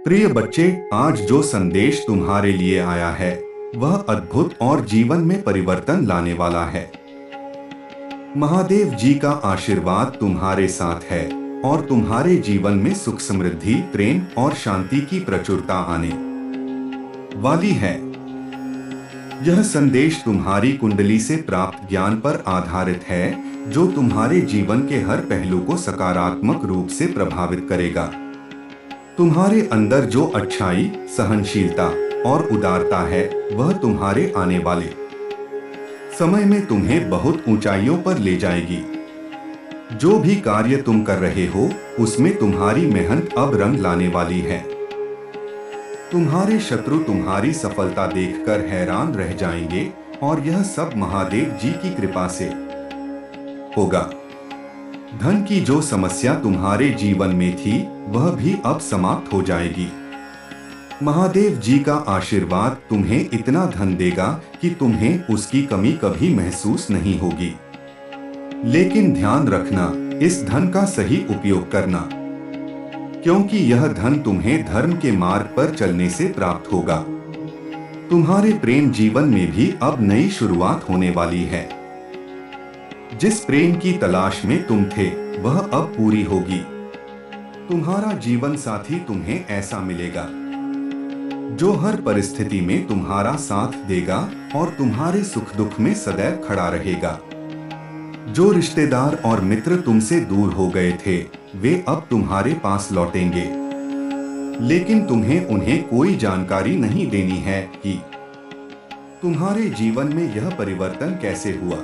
प्रिय बच्चे, आज जो संदेश तुम्हारे लिए आया है वह अद्भुत और जीवन में परिवर्तन लाने वाला है। महादेव जी का आशीर्वाद तुम्हारे साथ है और तुम्हारे जीवन में सुख, समृद्धि, प्रेम और शांति की प्रचुरता आने वाली है। यह संदेश तुम्हारी कुंडली से प्राप्त ज्ञान पर आधारित है, जो तुम्हारे जीवन के हर पहलू को सकारात्मक रूप से प्रभावित करेगा। तुम्हारे अंदर जो अच्छाई, सहनशीलता और उदारता है, वह तुम्हारे आने वाले समय में तुम्हें बहुत ऊंचाइयों पर ले जाएगी। जो भी कार्य तुम कर रहे हो, उसमें तुम्हारी मेहनत अब रंग लाने वाली है। तुम्हारे शत्रु तुम्हारी सफलता देखकर हैरान रह जाएंगे और यह सब महादेव जी की कृपा से होगा। धन की जो समस्या तुम्हारे जीवन में थी, वह भी अब समाप्त हो जाएगी। महादेव जी का आशीर्वाद तुम्हें इतना धन देगा कि तुम्हें उसकी कमी कभी महसूस नहीं होगी। लेकिन ध्यान रखना, इस धन का सही उपयोग करना, क्योंकि यह धन तुम्हें धर्म के मार्ग पर चलने से प्राप्त होगा। तुम्हारे प्रेम जीवन में भी अब नई शुरुआत होने वाली है। जिस प्रेम की तलाश में तुम थे, वह अब पूरी होगी। तुम्हारा जीवन साथी तुम्हें ऐसा मिलेगा जो हर परिस्थिति में तुम्हारा साथ देगा और तुम्हारे सुख दुख में सदैव खड़ा रहेगा। जो रिश्तेदार और मित्र तुमसे दूर हो गए थे, वे अब तुम्हारे पास लौटेंगे। लेकिन तुम्हें उन्हें कोई जानकारी नहीं देनी है कि तुम्हारे जीवन में यह परिवर्तन कैसे हुआ।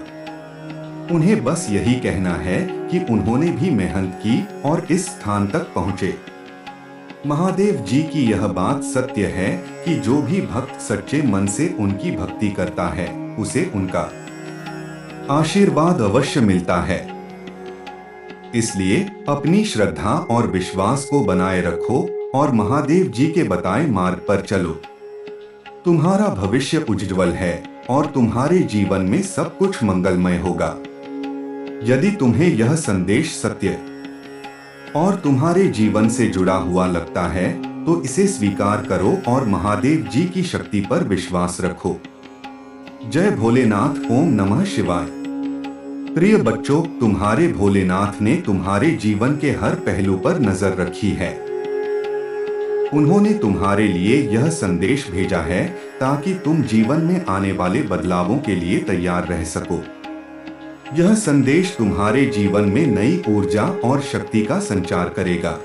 उन्हें बस यही कहना है कि उन्होंने भी मेहनत की और इस स्थान तक पहुंचे। महादेव जी की यह बात सत्य है कि जो भी भक्त सच्चे मन से उनकी भक्ति करता है, उसे उनका आशीर्वाद अवश्य मिलता है। इसलिए अपनी श्रद्धा और विश्वास को बनाए रखो और महादेव जी के बताए मार्ग पर चलो। तुम्हारा भविष्य उज्ज्वल है और तुम्हारे जीवन में सब कुछ मंगलमय होगा। यदि तुम्हें यह संदेश सत्य और तुम्हारे जीवन से जुड़ा हुआ लगता है, तो इसे स्वीकार करो और महादेव जी की शक्ति पर विश्वास रखो। जय भोलेनाथ। ओम नमः शिवाय। प्रिय बच्चों, तुम्हारे भोलेनाथ ने तुम्हारे जीवन के हर पहलू पर नजर रखी है। उन्होंने तुम्हारे लिए यह संदेश भेजा है ताकि तुम जीवन में आने वाले बदलावों के लिए तैयार रह सको। यह संदेश तुम्हारे जीवन में नई ऊर्जा और शक्ति का संचार करेगा।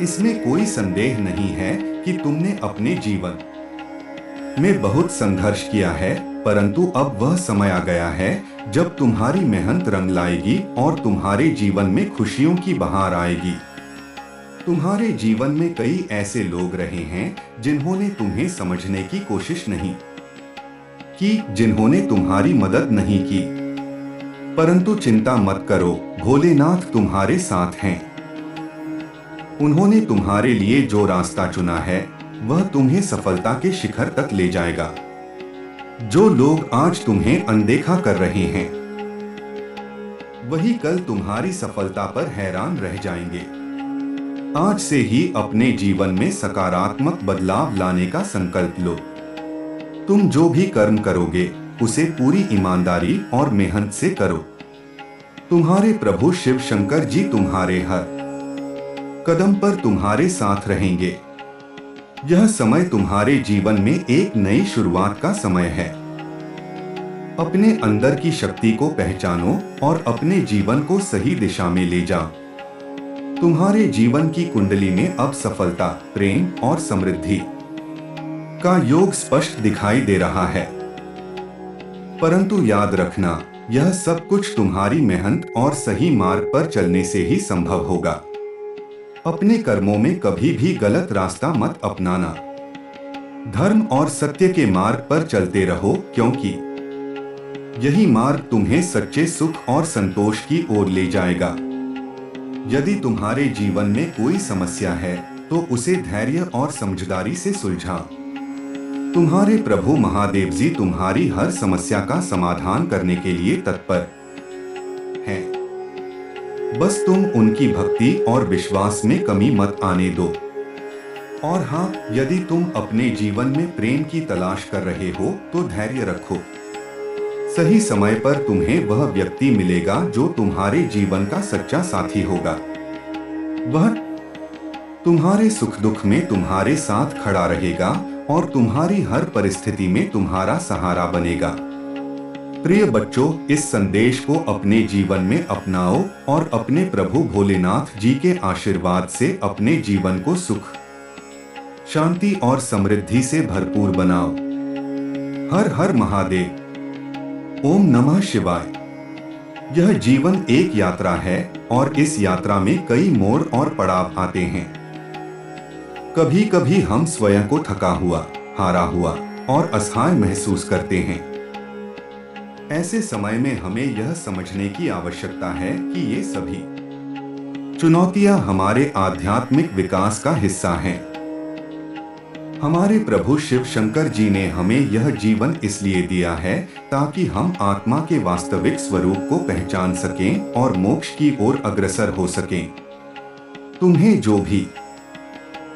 इसमें कोई संदेह नहीं है कि तुमने अपने जीवन में बहुत संघर्ष किया है, परंतु अब वह समय आ गया है जब तुम्हारी मेहनत रंग लाएगी और तुम्हारे जीवन में खुशियों की बहार आएगी। तुम्हारे जीवन में कई ऐसे लोग रहे हैं जिन्होंने तुम्हें समझने की कोशिश नहीं की, जिन्होंने तुम्हारी मदद नहीं की। परंतु चिंता मत करो, भोलेनाथ तुम्हारे साथ हैं। उन्होंने तुम्हारे लिए जो रास्ता चुना है, वह तुम्हें सफलता के शिखर तक ले जाएगा। जो लोग आज तुम्हें अनदेखा कर रहे हैं, वही कल तुम्हारी सफलता पर हैरान रह जाएंगे। आज से ही अपने जीवन में सकारात्मक बदलाव लाने का संकल्प लो। तुम जो भी कर्म करोगे, उसे पूरी ईमानदारी और मेहनत से करो। तुम्हारे प्रभु शिव शंकर जी तुम्हारे हर कदम पर तुम्हारे साथ रहेंगे। यह समय तुम्हारे जीवन में एक नई शुरुआत का समय है। अपने अंदर की शक्ति को पहचानो और अपने जीवन को सही दिशा में ले जाओ। तुम्हारे जीवन की कुंडली में अब सफलता, प्रेम और समृद्धि का योग स्पष्ट दिखाई दे रहा है। परंतु याद रखना, यह सब कुछ तुम्हारी मेहनत और सही मार्ग पर चलने से ही संभव होगा। अपने कर्मों में कभी भी गलत रास्ता मत अपनाना। धर्म और सत्य के मार्ग पर चलते रहो, क्योंकि यही मार्ग तुम्हें सच्चे सुख और संतोष की ओर ले जाएगा। यदि तुम्हारे जीवन में कोई समस्या है, तो उसे धैर्य और समझदारी से सुलझा। तुम्हारे प्रभु महादेव जी तुम्हारी हर समस्या का समाधान करने के लिए तत्पर हैं। बस तुम उनकी भक्ति और विश्वास में कमी मत आने दो। और हाँ, यदि तुम अपने जीवन में प्रेम की तलाश कर रहे हो तो धैर्य रखो। सही समय पर तुम्हें वह व्यक्ति मिलेगा जो तुम्हारे जीवन का सच्चा साथी होगा। वह तुम्हारे सुख दुख में तुम्हारे साथ खड़ा रहेगा और तुम्हारी हर परिस्थिति में तुम्हारा सहारा बनेगा। प्रिय बच्चों, इस संदेश को अपने जीवन में अपनाओ और अपने प्रभु भोलेनाथ जी के आशीर्वाद से अपने जीवन को सुख, शांति और समृद्धि से भरपूर बनाओ। हर हर महादेव। ओम नमः शिवाय। यह जीवन एक यात्रा है और इस यात्रा में कई मोड़ और पड़ाव आते हैं। कभी कभी हम स्वयं को थका हुआ, हारा हुआ और असहाय महसूस करते हैं। ऐसे समय में हमें यह समझने की आवश्यकता है कि ये सभी चुनौतियां हमारे आध्यात्मिक विकास का हिस्सा हैं। हमारे प्रभु शिव शंकर जी ने हमें यह जीवन इसलिए दिया है ताकि हम आत्मा के वास्तविक स्वरूप को पहचान सकें और मोक्ष की ओर अग्रसर हो सकें। तुम्हें जो भी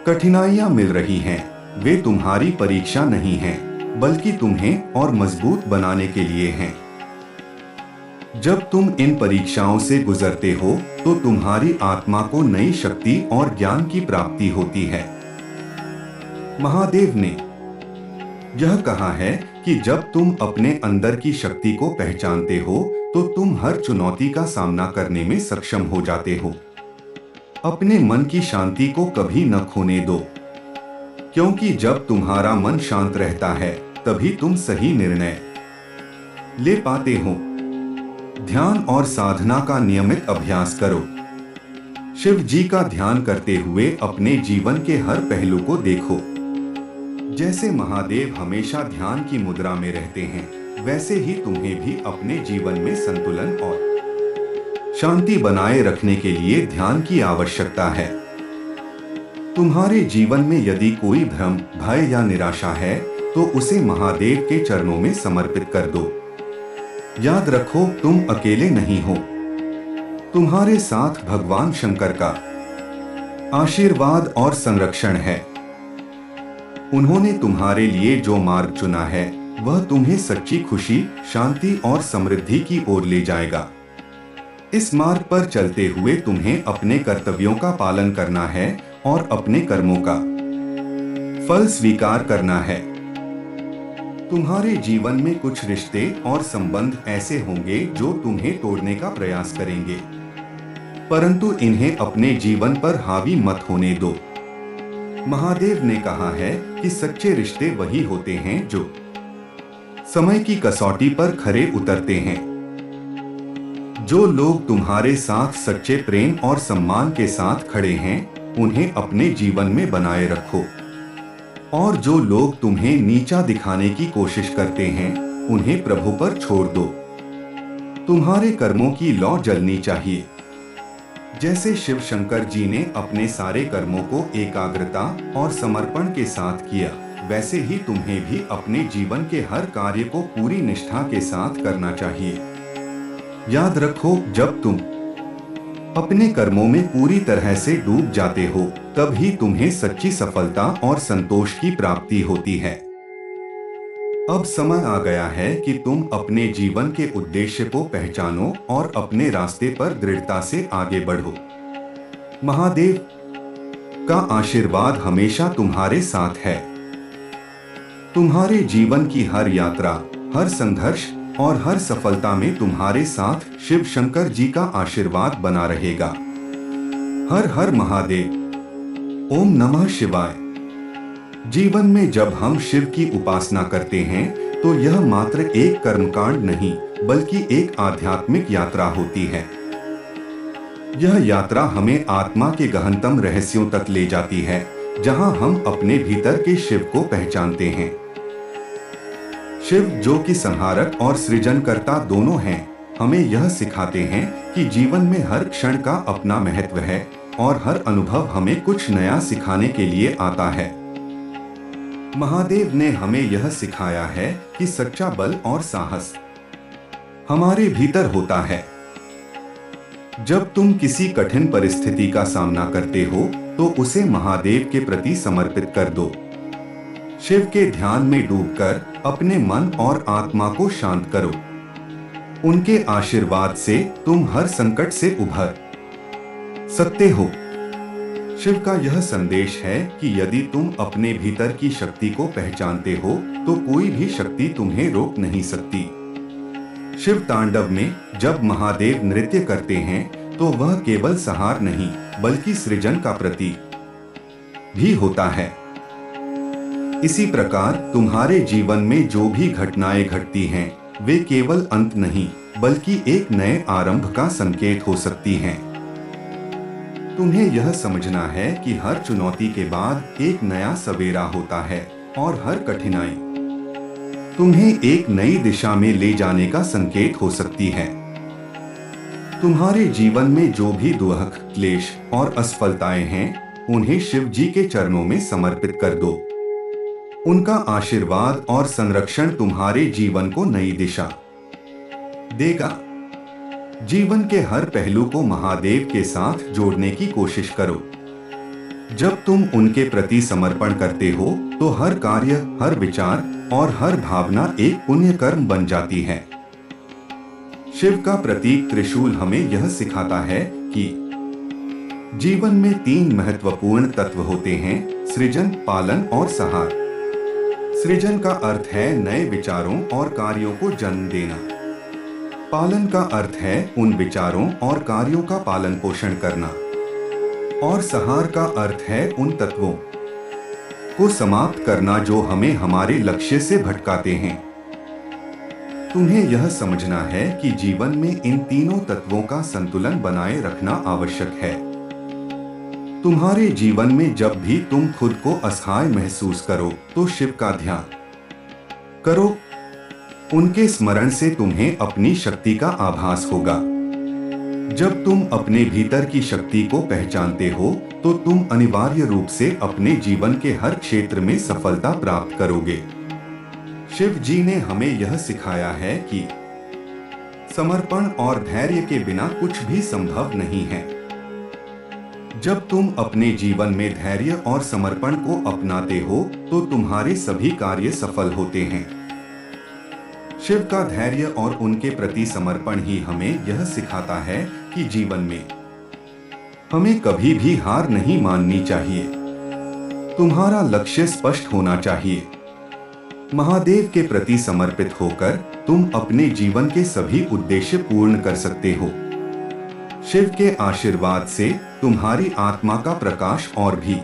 कठिनाइयां मिल रही हैं, वे तुम्हारी परीक्षा नहीं हैं, बल्कि तुम्हें और मजबूत बनाने के लिए हैं। जब तुम इन परीक्षाओं से गुजरते हो तो तुम्हारी आत्मा को नई शक्ति और ज्ञान की प्राप्ति होती है। महादेव ने यह कहा है कि जब तुम अपने अंदर की शक्ति को पहचानते हो तो तुम हर चुनौती का सामना करने में सक्षम हो जाते हो। अपने मन की शांति को कभी न खोने दो, क्योंकि जब तुम्हारा मन शांत रहता है तभी तुम सही निर्णय ले पाते हो। ध्यान और साधना का नियमित अभ्यास करो। शिव जी का ध्यान करते हुए अपने जीवन के हर पहलू को देखो। जैसे महादेव हमेशा ध्यान की मुद्रा में रहते हैं, वैसे ही तुम्हें भी अपने जीवन में संतुलन और शांति बनाए रखने के लिए ध्यान की आवश्यकता है। तुम्हारे जीवन में यदि कोई भ्रम, भय या निराशा है तो उसे महादेव के चरणों में समर्पित कर दो। याद रखो, तुम अकेले नहीं हो। तुम्हारे साथ भगवान शंकर का आशीर्वाद और संरक्षण है। उन्होंने तुम्हारे लिए जो मार्ग चुना है वह तुम्हें सच्ची खुशी, शांति और समृद्धि की ओर ले जाएगा। इस मार्ग पर चलते हुए तुम्हें अपने कर्तव्यों का पालन करना है और अपने कर्मों का फल स्वीकार करना है। तुम्हारे जीवन में कुछ रिश्ते और संबंध ऐसे होंगे जो तुम्हें तोड़ने का प्रयास करेंगे, परंतु इन्हें अपने जीवन पर हावी मत होने दो। महादेव ने कहा है कि सच्चे रिश्ते वही होते हैं जो समय की कसौटी पर खरे उतरते हैं। जो लोग तुम्हारे साथ सच्चे प्रेम और सम्मान के साथ खड़े हैं, उन्हें अपने जीवन में बनाए रखो, और जो लोग तुम्हें नीचा दिखाने की कोशिश करते हैं, उन्हें प्रभु पर छोड़ दो। तुम्हारे कर्मों की लौ जलनी चाहिए। जैसे शिव शंकर जी ने अपने सारे कर्मों को एकाग्रता और समर्पण के साथ किया, वैसे ही तुम्हें भी अपने जीवन के हर कार्य को पूरी निष्ठा के साथ करना चाहिए। याद रखो, जब तुम अपने कर्मों में पूरी तरह से डूब जाते हो, तब ही तुम्हें सच्ची सफलता और संतोष की प्राप्ति होती है। अब समय आ गया है कि तुम अपने जीवन के उद्देश्य को पहचानो और अपने रास्ते पर दृढ़ता से आगे बढ़ो। महादेव का आशीर्वाद हमेशा तुम्हारे साथ है। तुम्हारे जीवन की हर यात्रा, हर संघर्ष और हर सफलता में तुम्हारे साथ शिव शंकर जी का आशीर्वाद बना रहेगा। हर हर महादेव। ओम नमः शिवाय। जीवन में जब हम शिव की उपासना करते हैं तो यह मात्र एक कर्मकांड नहीं, बल्कि एक आध्यात्मिक यात्रा होती है। यह यात्रा हमें आत्मा के गहनतम रहस्यों तक ले जाती है, जहां हम अपने भीतर के शिव को पहचानते हैं। शिव, जो कि संहारक और सृजनकर्ता दोनों हैं, हमें यह सिखाते हैं कि जीवन में हर क्षण का अपना महत्व है और हर अनुभव हमें कुछ नया सिखाने के लिए आता है। महादेव ने हमें यह सिखाया है कि सच्चा बल और साहस हमारे भीतर होता है। जब तुम किसी कठिन परिस्थिति का सामना करते हो तो उसे महादेव के प्रति समर्पित कर दो। शिव के ध्यान में डूबकर अपने मन और आत्मा को शांत करो। उनके आशीर्वाद से तुम हर संकट से उभर सकते हो। शिव का यह संदेश है कि यदि तुम अपने भीतर की शक्ति को पहचानते हो तो कोई भी शक्ति तुम्हें रोक नहीं सकती। शिव तांडव में जब महादेव नृत्य करते हैं तो वह केवल संहार नहीं बल्कि सृजन का प्रतीक भी होता है। इसी प्रकार तुम्हारे जीवन में जो भी घटनाएं घटती हैं वे केवल अंत नहीं बल्कि एक नए आरंभ का संकेत हो सकती हैं। तुम्हें यह समझना है कि हर चुनौती के बाद एक नया सवेरा होता है और हर कठिनाई तुम्हें एक नई दिशा में ले जाने का संकेत हो सकती है। तुम्हारे जीवन में जो भी दुख, क्लेश और असफलताएं हैं, उन्हें शिव जी के चरणों में समर्पित कर दो। उनका आशीर्वाद और संरक्षण तुम्हारे जीवन को नई दिशा देगा। जीवन के हर पहलू को महादेव के साथ जोड़ने की कोशिश करो। जब तुम उनके प्रति समर्पण करते हो तो हर कार्य, हर विचार और हर भावना एक पुण्य कर्म बन जाती है। शिव का प्रतीक त्रिशूल हमें यह सिखाता है कि जीवन में 3 महत्वपूर्ण तत्व होते हैं: सृजन, पालन और संहार। सृजन का अर्थ है नए विचारों और कार्यों को जन्म देना। पालन का अर्थ है उन विचारों और कार्यों का पालन पोषण करना। और संहार का अर्थ है उन तत्वों को समाप्त करना जो हमें हमारे लक्ष्य से भटकाते हैं। तुम्हें यह समझना है कि जीवन में इन तीनों तत्वों का संतुलन बनाए रखना आवश्यक है। तुम्हारे जीवन में जब भी तुम खुद को असहाय महसूस करो तो शिव का ध्यान करो। उनके स्मरण से तुम्हें अपनी शक्ति का आभास होगा। जब तुम अपने भीतर की शक्ति को पहचानते हो तो तुम अनिवार्य रूप से अपने जीवन के हर क्षेत्र में सफलता प्राप्त करोगे। शिव जी ने हमें यह सिखाया है कि समर्पण और धैर्य के बिना कुछ भी संभव नहीं है। जब तुम अपने जीवन में धैर्य और समर्पण को अपनाते हो तो तुम्हारे सभी कार्य सफल होते हैं। शिव का धैर्य और उनके प्रति समर्पण ही हमें यह सिखाता है कि जीवन में हमें कभी भी हार नहीं माननी चाहिए। तुम्हारा लक्ष्य स्पष्ट होना चाहिए। महादेव के प्रति समर्पित होकर तुम अपने जीवन के सभी उद्देश्य पूर्ण कर सकते हो। शिव के आशीर्वाद से तुम्हारी आत्मा का प्रकाश और भी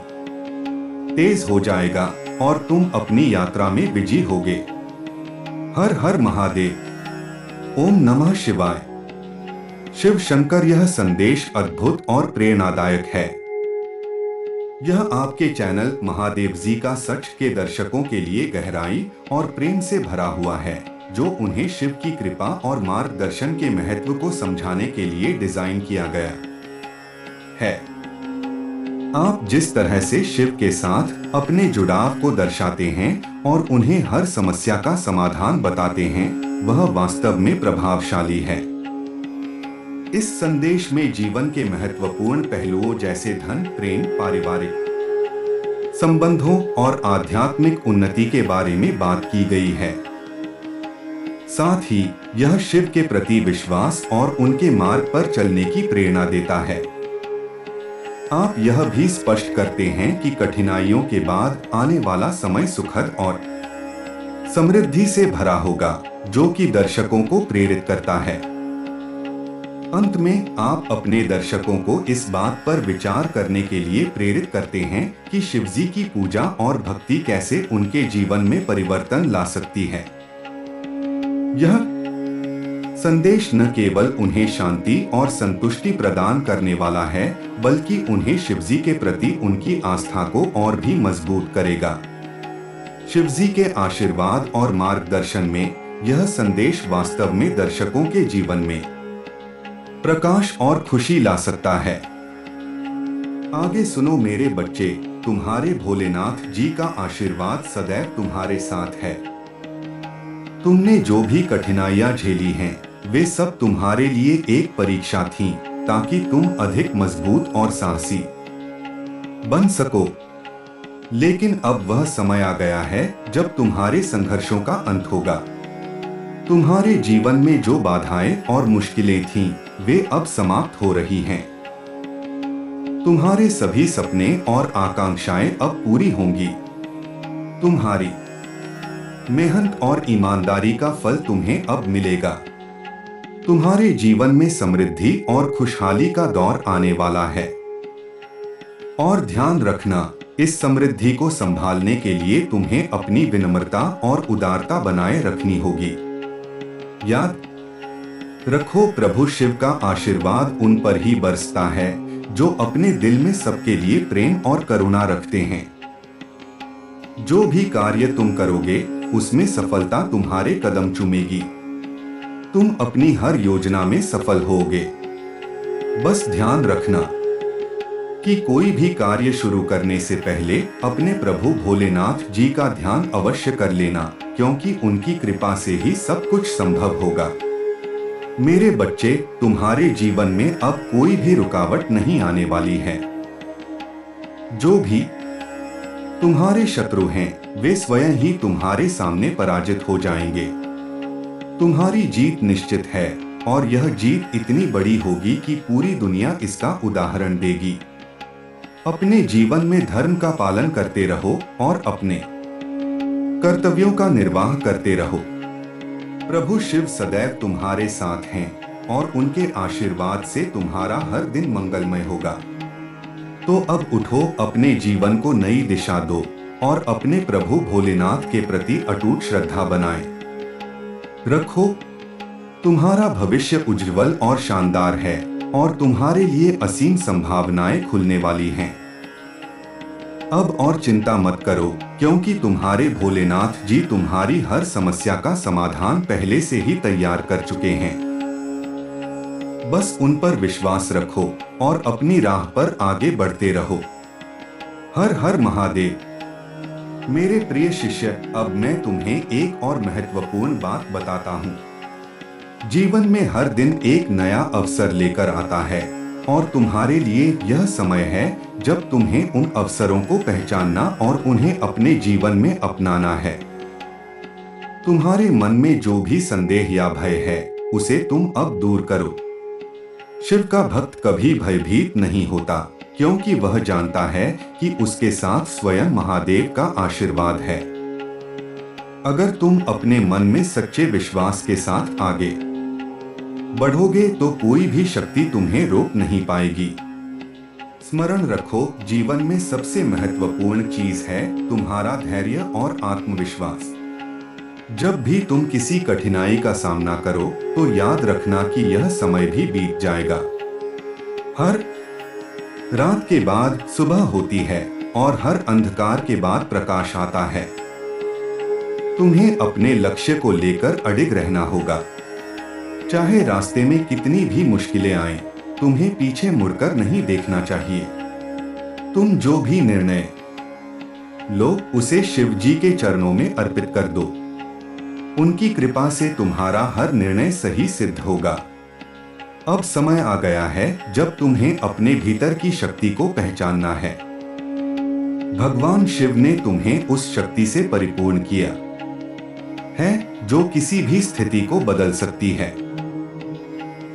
तेज हो जाएगा और तुम अपनी यात्रा में विजयी होगे। हर हर महादेव। ओम नमः शिवाय। शिव शंकर। यह संदेश अद्भुत और प्रेरणादायक है। यह आपके चैनल महादेव जी का सच के दर्शकों के लिए गहराई और प्रेम से भरा हुआ है, जो उन्हें शिव की कृपा और मार्गदर्शन के महत्व को समझाने के लिए डिजाइन किया गया है। आप जिस तरह से शिव के साथ अपने जुड़ाव को दर्शाते हैं और उन्हें हर समस्या का समाधान बताते हैं, वह वास्तव में प्रभावशाली है। इस संदेश में जीवन के महत्वपूर्ण पहलुओं जैसे धन, प्रेम, पारिवारिक संबंधों और आध्यात्मिक उन्नति के बारे में बात की गई है। साथ ही यह शिव के प्रति विश्वास और उनके मार्ग पर चलने की प्रेरणा देता है। आप यह भी स्पष्ट करते हैं कि कठिनाइयों के बाद आने वाला समय सुखद और समृद्धि से भरा होगा, जो कि दर्शकों को प्रेरित करता है। अंत में आप अपने दर्शकों को इस बात पर विचार करने के लिए प्रेरित करते हैं कि शिवजी की पूजा और भक्ति कैसे उनके जीवन में परिवर्तन ला सकती है। यह संदेश न केवल उन्हें शांति और संतुष्टि प्रदान करने वाला है, बल्कि उन्हें शिवजी के प्रति उनकी आस्था को और भी मजबूत करेगा। शिवजी के आशीर्वाद और मार्गदर्शन में यह संदेश वास्तव में दर्शकों के जीवन में प्रकाश और खुशी ला सकता है। आगे सुनो मेरे बच्चे, तुम्हारे भोलेनाथ जी का आशीर्वाद सदैव तुम्हारे साथ है। तुमने जो भी कठिनाइयां झेली हैं, वे सब तुम्हारे लिए एक परीक्षा थीं, ताकि तुम अधिक मजबूत और साहसी बन सको। लेकिन अब वह समय आ गया है जब तुम्हारे संघर्षों का अंत होगा। तुम्हारे जीवन में जो बाधाएं और मुश्किलें थीं, वे अब समाप्त हो रही हैं। तुम्हारे सभी सपने और आकांक्षाएं अब पूरी होंगी। तुम्हारी मेहनत और ईमानदारी का फल तुम्हें अब मिलेगा। तुम्हारे जीवन में समृद्धि और खुशहाली का दौर आने वाला है। और ध्यान रखना, इस समृद्धि को संभालने के लिए तुम्हें अपनी विनम्रता और उदारता बनाए रखनी होगी। याद रखो, प्रभु शिव का आशीर्वाद उन पर ही बरसता है जो अपने दिल में सबके लिए प्रेम और करुणा रखते हैं। जो भी कार्य तुम करोगे, उसमें सफलता तुम्हारे कदम चूमेगी। तुम अपनी हर योजना में सफल होगे। बस ध्यान रखना कि कोई भी कार्य शुरू करने से पहले अपने प्रभु भोलेनाथ जी का ध्यान अवश्य कर लेना, क्योंकि उनकी कृपा से ही सब कुछ संभव होगा। मेरे बच्चे, तुम्हारे जीवन में अब कोई भी रुकावट नहीं आने वाली है। जो भी तुम्हारे शत्रु हैं, वे स्वयं ही तुम्हारे सामने पराजित हो जाएंगे। तुम्हारी जीत निश्चित है, और यह जीत इतनी बड़ी होगी कि पूरी दुनिया इसका उदाहरण देगी। अपने जीवन में धर्म का पालन करते रहो और अपने कर्तव्यों का निर्वाह करते रहो। प्रभु शिव सदैव तुम्हारे साथ हैं और उनके आशीर्वाद से तुम्हारा हर दिन मंगलमय होगा। तो अब उठो, अपने जीवन को नई दिशा दो और अपने प्रभु भोलेनाथ के प्रति अटूट श्रद्धा बनाएं। रखो, तुम्हारा भविष्य उज्जवल और शानदार है और तुम्हारे लिए असीम संभावनाएं खुलने वाली हैं। अब और चिंता मत करो, क्योंकि तुम्हारे भोलेनाथ जी तुम्हारी हर समस्या का समाधान पहले से ही तैयार कर चुके हैं। बस उन पर विश्वास रखो और अपनी राह पर आगे बढ़ते रहो। हर हर महादेव। मेरे प्रिय शिष्य, अब मैं तुम्हें एक और महत्वपूर्ण बात बताता हूँ। जीवन में हर दिन एक नया अवसर लेकर आता है और तुम्हारे लिए यह समय है जब तुम्हें उन अवसरों को पहचानना और उन्हें अपने जीवन में अपनाना है। तुम्हारे मन में जो भी संदेह या भय है, उसे तुम अब दूर करो। शिव का भक्त कभी भयभीत नहीं होता, क्योंकि वह जानता है कि उसके साथ स्वयं महादेव का आशीर्वाद है। अगर तुम अपने मन में सच्चे विश्वास के साथ आगे बढ़ोगे तो कोई भी शक्ति तुम्हें रोक नहीं पाएगी। स्मरण रखो, जीवन में सबसे महत्वपूर्ण चीज है तुम्हारा धैर्य और आत्मविश्वास। जब भी तुम किसी कठिनाई का सामना करो तो याद रखना कि यह समय भी बीत जाएगा। हर रात के बाद सुबह होती है और हर अंधकार के बाद प्रकाश आता है। तुम्हें अपने लक्ष्य को लेकर अडिग रहना होगा। चाहे रास्ते में कितनी भी मुश्किलें आएं, तुम्हें पीछे मुड़कर नहीं देखना चाहिए। तुम जो भी निर्णय लो, उसे शिव जी के चरणों में अर्पित कर दो। उनकी कृपा से तुम्हारा हर निर्णय सही सिद्ध होगा। अब समय आ गया है जब तुम्हें अपने भीतर की शक्ति को पहचानना है। भगवान शिव ने तुम्हें उस शक्ति से परिपूर्ण किया है जो किसी भी स्थिति को बदल सकती है।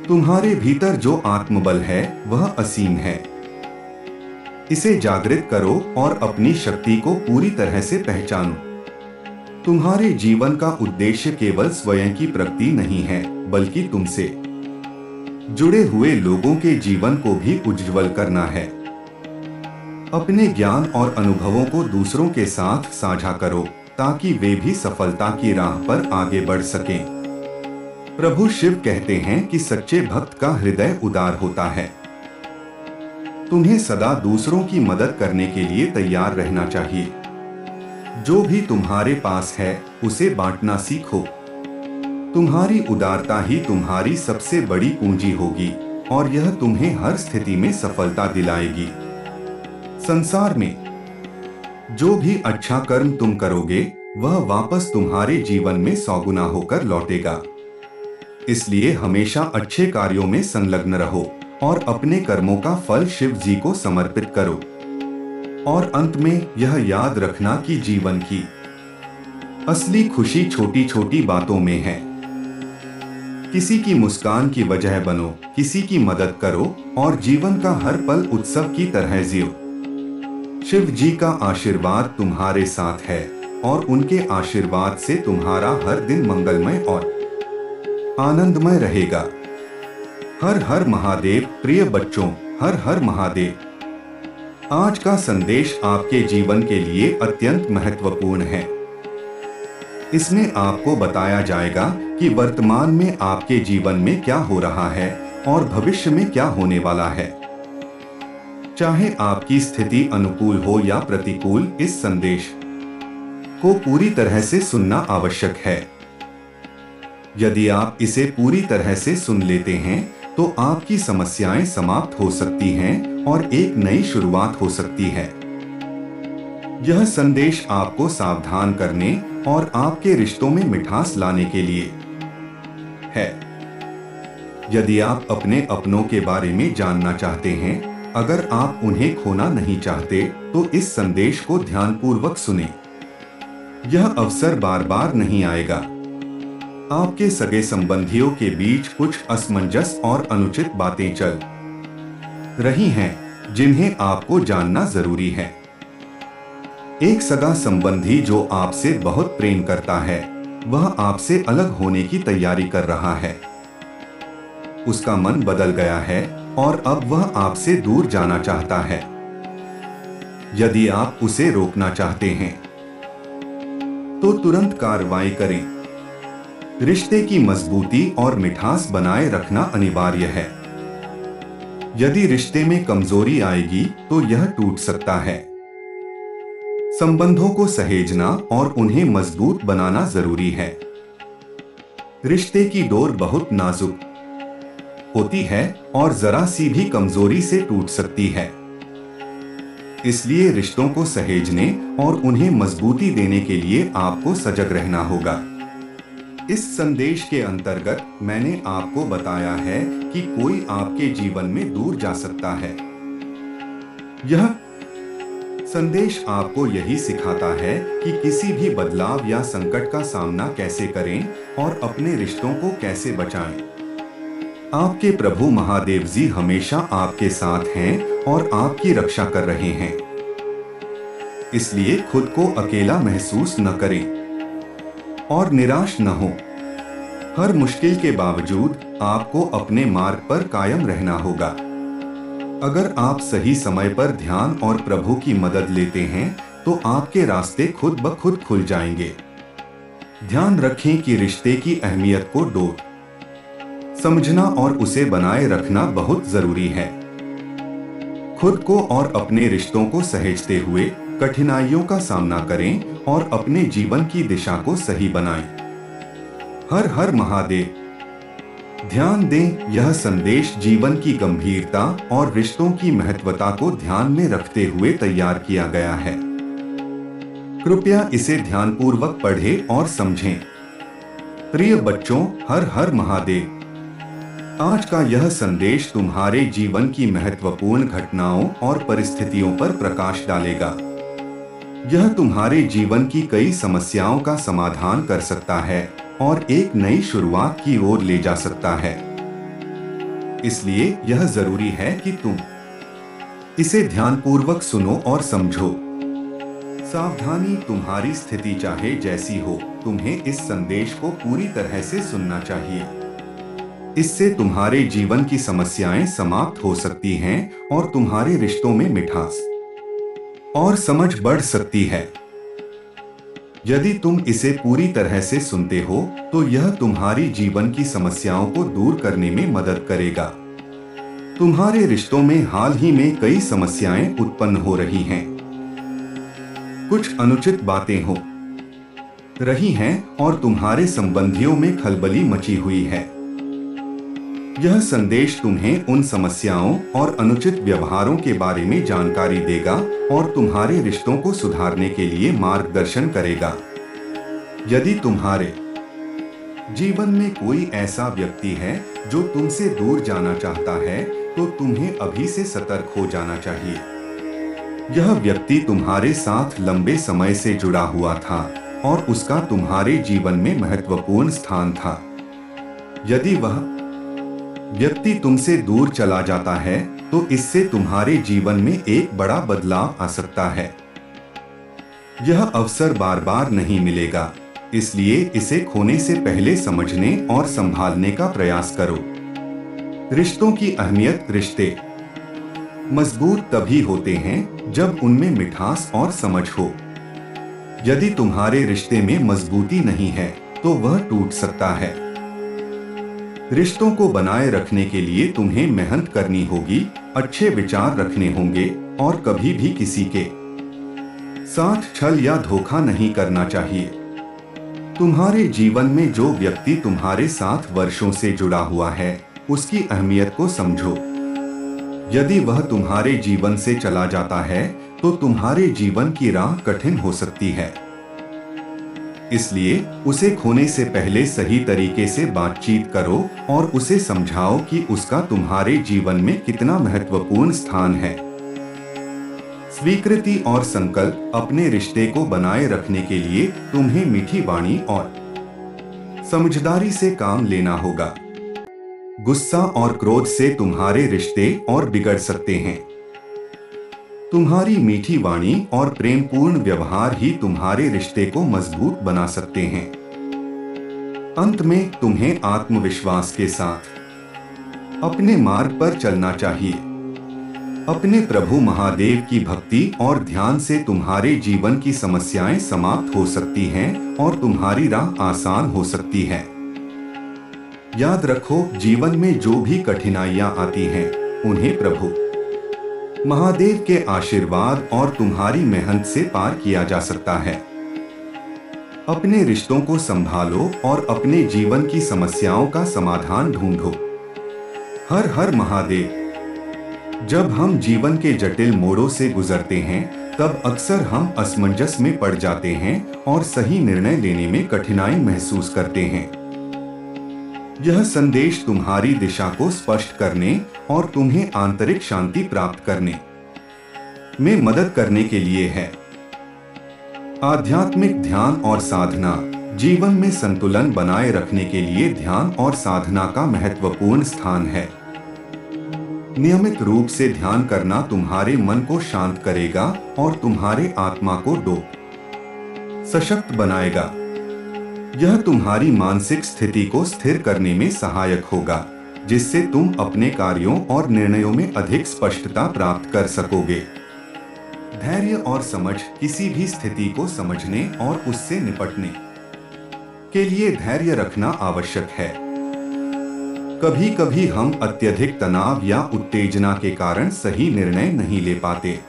तुम्हारे भीतर जो आत्मबल है वह असीम है। इसे जागृत करो और अपनी शक्ति को पूरी तरह से पहचानो। तुम्हारे जीवन का उद्देश्य केवल स्वयं की प्रगति नहीं है, बल्कि तुमसे जुड़े हुए लोगों के जीवन को भी उज्जवल करना है। अपने ज्ञान और अनुभवों को दूसरों के साथ साझा करो ताकि वे भी सफलता की राह पर आगे बढ़ सकें। प्रभु शिव कहते हैं कि सच्चे भक्त का हृदय उदार होता है। तुम्हें सदा दूसरों की मदद करने के लिए तैयार रहना चाहिए। जो भी तुम्हारे पास है उसे बांटना सीखो। तुम्हारी उदारता ही तुम्हारी सबसे बड़ी पूंजी होगी और यह तुम्हें हर स्थिति में सफलता दिलाएगी। संसार में जो भी अच्छा कर्म तुम करोगे वह वापस तुम्हारे जीवन में 100 गुना होकर लौटेगा। इसलिए हमेशा अच्छे कार्यों में संलग्न रहो और अपने कर्मों का फल शिव जी को समर्पित करो। और अंत में यह याद रखना कि जीवन की असली खुशी छोटी छोटी बातों में है। किसी की मुस्कान की वजह बनो, किसी की मदद करो और जीवन का हर पल उत्सव की तरह जियो। शिव जी का आशीर्वाद तुम्हारे साथ है और उनके आशीर्वाद से तुम्हारा हर दिन मंगलमय और आनंदमय रहेगा। हर हर महादेव। प्रिय बच्चों, हर हर महादेव। आज का संदेश आपके जीवन के लिए अत्यंत महत्वपूर्ण है। इसमें आपको बताया जाएगा कि वर्तमान में आपके जीवन में क्या हो रहा है और भविष्य में क्या होने वाला है। चाहे आपकी स्थिति अनुकूल हो या प्रतिकूल, इस संदेश को पूरी तरह से सुनना आवश्यक है। यदि आप इसे पूरी तरह से सुन लेते हैं तो आपकी समस्याएं समाप्त हो सकती हैं और एक नई शुरुआत हो सकती है। यह संदेश आपको सावधान करने और आपके रिश्तों में मिठास लाने के लिए है। यदि आप अपने अपनों के बारे में जानना चाहते हैं, अगर आप उन्हें खोना नहीं चाहते, तो इस संदेश को ध्यानपूर्वक सुनें। यह अवसर बार बार नहीं आएगा। आपके सगे संबंधियों के बीच कुछ असमंजस और अनुचित बातें चल रही हैं, जिन्हें आपको जानना जरूरी है। एक सगा संबंधी जो आपसे बहुत प्रेम करता है, वह आपसे अलग होने की तैयारी कर रहा है। उसका मन बदल गया है और अब वह आपसे दूर जाना चाहता है। यदि आप उसे रोकना चाहते हैं तो तुरंत कार्रवाई करें। रिश्ते की मजबूती और मिठास बनाए रखना अनिवार्य है। यदि रिश्ते में कमजोरी आएगी तो यह टूट सकता है। संबंधों को सहेजना और उन्हें मजबूत बनाना जरूरी है। रिश्ते की डोर बहुत नाजुक होती है और जरा सी भी कमजोरी से टूट सकती है। इसलिए रिश्तों को सहेजने और उन्हें मजबूती देने के लिए आपको सजग रहना होगा। इस संदेश के अंतर्गत मैंने आपको बताया है कि कोई आपके जीवन में दूर जा सकता है। यह संदेश आपको यही सिखाता है कि किसी भी बदलाव या संकट का सामना कैसे करें और अपने रिश्तों को कैसे बचाएं। आपके प्रभु महादेव जी हमेशा आपके साथ हैं और आपकी रक्षा कर रहे हैं। इसलिए खुद को अकेला महसूस न करें और निराश न हो। हर मुश्किल के बावजूद आपको अपने मार्ग पर कायम रहना होगा। अगर आप सही समय पर ध्यान और प्रभु की मदद लेते हैं तो आपके रास्ते खुद ब खुद खुल जाएंगे। ध्यान रखें कि रिश्ते की अहमियत को समझना और उसे बनाए रखना बहुत जरूरी है। खुद को और अपने रिश्तों को सहेजते हुए कठिनाइयों का सामना करें और अपने जीवन की दिशा को सही बनाएं। हर हर महादेव। ध्यान दें, यह संदेश जीवन की गंभीरता और रिश्तों की महत्वता को ध्यान में रखते हुए तैयार किया गया है। कृपया इसे ध्यानपूर्वक पढ़ें और समझें। प्रिय बच्चों, हर हर महादेव। आज का यह संदेश तुम्हारे जीवन की महत्वपूर्ण घटनाओं और परिस्थितियों पर प्रकाश डालेगा। यह तुम्हारे जीवन की कई समस्याओं का समाधान कर सकता है और एक नई शुरुआत की ओर ले जा सकता है। इसलिए यह जरूरी है कि तुम इसे ध्यानपूर्वक सुनो और समझो। सावधानी, तुम्हारी स्थिति चाहे जैसी हो, तुम्हें इस संदेश को पूरी तरह से सुनना चाहिए। इससे तुम्हारे जीवन की समस्याएं समाप्त हो सकती हैं और तुम्हारे रिश्तों में मिठास और समझ बढ़ सकती है। यदि तुम इसे पूरी तरह से सुनते हो तो यह तुम्हारी जीवन की समस्याओं को दूर करने में मदद करेगा। तुम्हारे रिश्तों में हाल ही में कई समस्याएं उत्पन्न हो रही हैं। कुछ अनुचित बातें हो रही हैं और तुम्हारे संबंधियों में खलबली मची हुई है। यह संदेश तुम्हें उन समस्याओं और अनुचित व्यवहारों के बारे में जानकारी देगा और तुम्हारे रिश्तों को सुधारने के लिए मार्गदर्शन करेगा। यदि तुम्हारे जीवन में कोई ऐसा व्यक्ति है जो तुमसे दूर जाना चाहता है, तो तुम्हें अभी से सतर्क हो जाना चाहिए। यह व्यक्ति तुम्हारे साथ लंबे समय से जुड़ा हुआ था और उसका तुम्हारे जीवन में महत्वपूर्ण स्थान था। यदि वह व्यक्ति तुमसे दूर चला जाता है तो इससे तुम्हारे जीवन में एक बड़ा बदलाव आ सकता है। यह अवसर बार बार नहीं मिलेगा, इसलिए इसे खोने से पहले समझने और संभालने का प्रयास करो। रिश्तों की अहमियत। रिश्ते मजबूत तभी होते हैं जब उनमें मिठास और समझ हो। यदि तुम्हारे रिश्ते में मजबूती नहीं है तो वह टूट सकता है। रिश्तों को बनाए रखने के लिए तुम्हें मेहनत करनी होगी, अच्छे विचार रखने होंगे और कभी भी किसी के साथ छल या धोखा नहीं करना चाहिए। तुम्हारे जीवन में जो व्यक्ति तुम्हारे साथ वर्षों से जुड़ा हुआ है, उसकी अहमियत को समझो। यदि वह तुम्हारे जीवन से चला जाता है तो तुम्हारे जीवन की राह कठिन हो सकती है। इसलिए उसे खोने से पहले सही तरीके से बातचीत करो और उसे समझाओ कि उसका तुम्हारे जीवन में कितना महत्वपूर्ण स्थान है। स्वीकृति और संकल्प। अपने रिश्ते को बनाए रखने के लिए तुम्हें मीठी वाणी और समझदारी से काम लेना होगा। गुस्सा और क्रोध से तुम्हारे रिश्ते और बिगड़ सकते हैं। तुम्हारी मीठी वाणी और प्रेमपूर्ण व्यवहार ही तुम्हारे रिश्ते को मजबूत बना सकते हैं। अंत में तुम्हें आत्मविश्वास के साथ अपने मार्ग पर चलना चाहिए। अपने प्रभु महादेव की भक्ति और ध्यान से तुम्हारे जीवन की समस्याएं समाप्त हो सकती हैं और तुम्हारी राह आसान हो सकती है। याद रखो, जीवन में जो भी कठिनाइयां आती हैं, उन्हें प्रभु महादेव के आशीर्वाद और तुम्हारी मेहनत से पार किया जा सकता है। अपने रिश्तों को संभालो और अपने जीवन की समस्याओं का समाधान ढूंढो। हर हर महादेव। जब हम जीवन के जटिल मोड़ों से गुजरते हैं, तब अक्सर हम असमंजस में पड़ जाते हैं और सही निर्णय लेने में कठिनाई महसूस करते हैं। यह संदेश तुम्हारी दिशा को स्पष्ट करने और तुम्हें आंतरिक शांति प्राप्त करने में मदद करने के लिए है। आध्यात्मिक ध्यान और साधना। जीवन में संतुलन बनाए रखने के लिए ध्यान और साधना का महत्वपूर्ण स्थान है। नियमित रूप से ध्यान करना तुम्हारे मन को शांत करेगा और तुम्हारे आत्मा को सशक्त बनाएगा। यह तुम्हारी मानसिक स्थिति को स्थिर करने में सहायक होगा, जिससे तुम अपने कार्यों और निर्णयों में अधिक स्पष्टता प्राप्त कर सकोगे। धैर्य और समझ। किसी भी स्थिति को समझने और उससे निपटने के लिए धैर्य रखना आवश्यक है। कभी कभी हम अत्यधिक तनाव या उत्तेजना के कारण सही निर्णय नहीं ले पाते।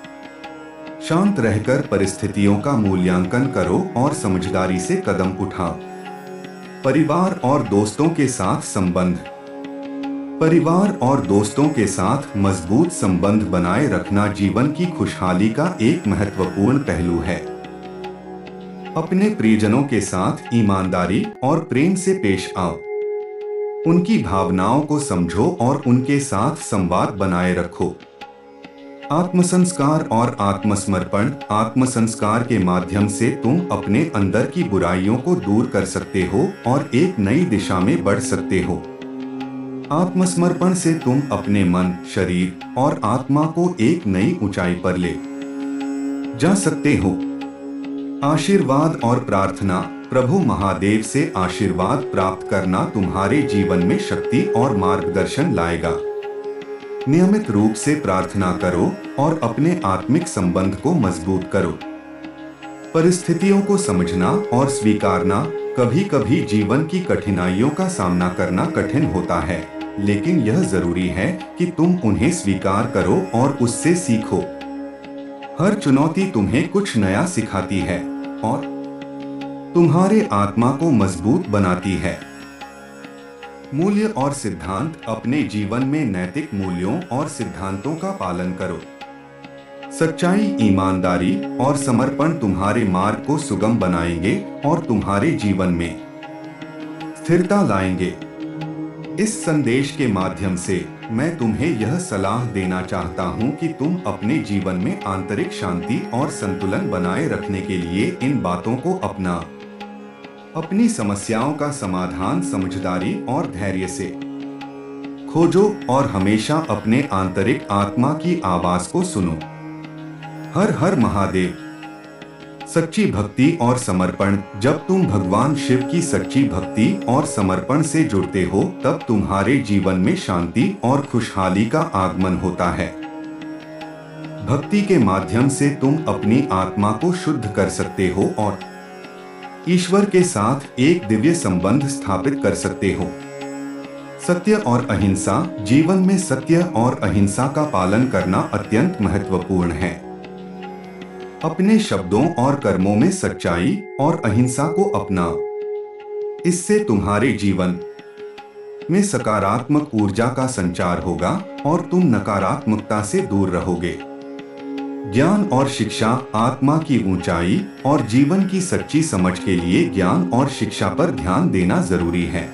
शांत रहकर परिस्थितियों का मूल्यांकन करो और समझदारी से कदम उठाओ। परिवार और दोस्तों के साथ संबंध। परिवार और दोस्तों के साथ मजबूत संबंध बनाए रखना जीवन की खुशहाली का एक महत्वपूर्ण पहलू है। अपने प्रियजनों के साथ ईमानदारी और प्रेम से पेश आओ। उनकी भावनाओं को समझो और उनके साथ संवाद बनाए रखो। आत्मसंस्कार और आत्मसमर्पण। आत्मसंस्कार के माध्यम से तुम अपने अंदर की बुराइयों को दूर कर सकते हो और एक नई दिशा में बढ़ सकते हो। आत्मसमर्पण से तुम अपने मन, शरीर और आत्मा को एक नई ऊंचाई पर ले जा सकते हो। आशीर्वाद और प्रार्थना। प्रभु महादेव से आशीर्वाद प्राप्त करना तुम्हारे जीवन में शक्ति और मार्गदर्शन लाएगा। नियमित रूप से प्रार्थना करो और अपने आत्मिक संबंध को मजबूत करो। परिस्थितियों को समझना और स्वीकारना। कभी कभी जीवन की कठिनाइयों का सामना करना कठिन होता है, लेकिन यह जरूरी है कि तुम उन्हें स्वीकार करो और उससे सीखो। हर चुनौती तुम्हें कुछ नया सिखाती है और तुम्हारे आत्मा को मजबूत बनाती है। मूल्य और सिद्धांत। अपने जीवन में नैतिक मूल्यों और सिद्धांतों का पालन करो। सच्चाई, ईमानदारी और समर्पण तुम्हारे मार्ग को सुगम बनाएंगे और तुम्हारे जीवन में स्थिरता लाएंगे। इस संदेश के माध्यम से मैं तुम्हें यह सलाह देना चाहता हूँ कि तुम अपने जीवन में आंतरिक शांति और संतुलन बनाए रखने के लिए इन बातों को अपना। अपनी समस्याओं का समाधान समझदारी और धैर्य से खोजो और हमेशा अपने आंतरिक आत्मा की आवाज को सुनो। हर हर महादेव। सच्ची भक्ति और समर्पण। जब तुम भगवान शिव की सच्ची भक्ति और समर्पण से जुड़ते हो तब तुम्हारे जीवन में शांति और खुशहाली का आगमन होता है। भक्ति के माध्यम से तुम अपनी आत्मा को शुद्ध कर सकते हो और ईश्वर के साथ एक दिव्य संबंध स्थापित कर सकते हो। सत्य और अहिंसा। जीवन में सत्य और अहिंसा का पालन करना अत्यंत महत्वपूर्ण है। अपने शब्दों और कर्मों में सच्चाई और अहिंसा को अपना। इससे तुम्हारे जीवन में सकारात्मक ऊर्जा का संचार होगा और तुम नकारात्मकता से दूर रहोगे। ज्ञान और शिक्षा। आत्मा की ऊंचाई और जीवन की सच्ची समझ के लिए ज्ञान और शिक्षा पर ध्यान देना जरूरी है।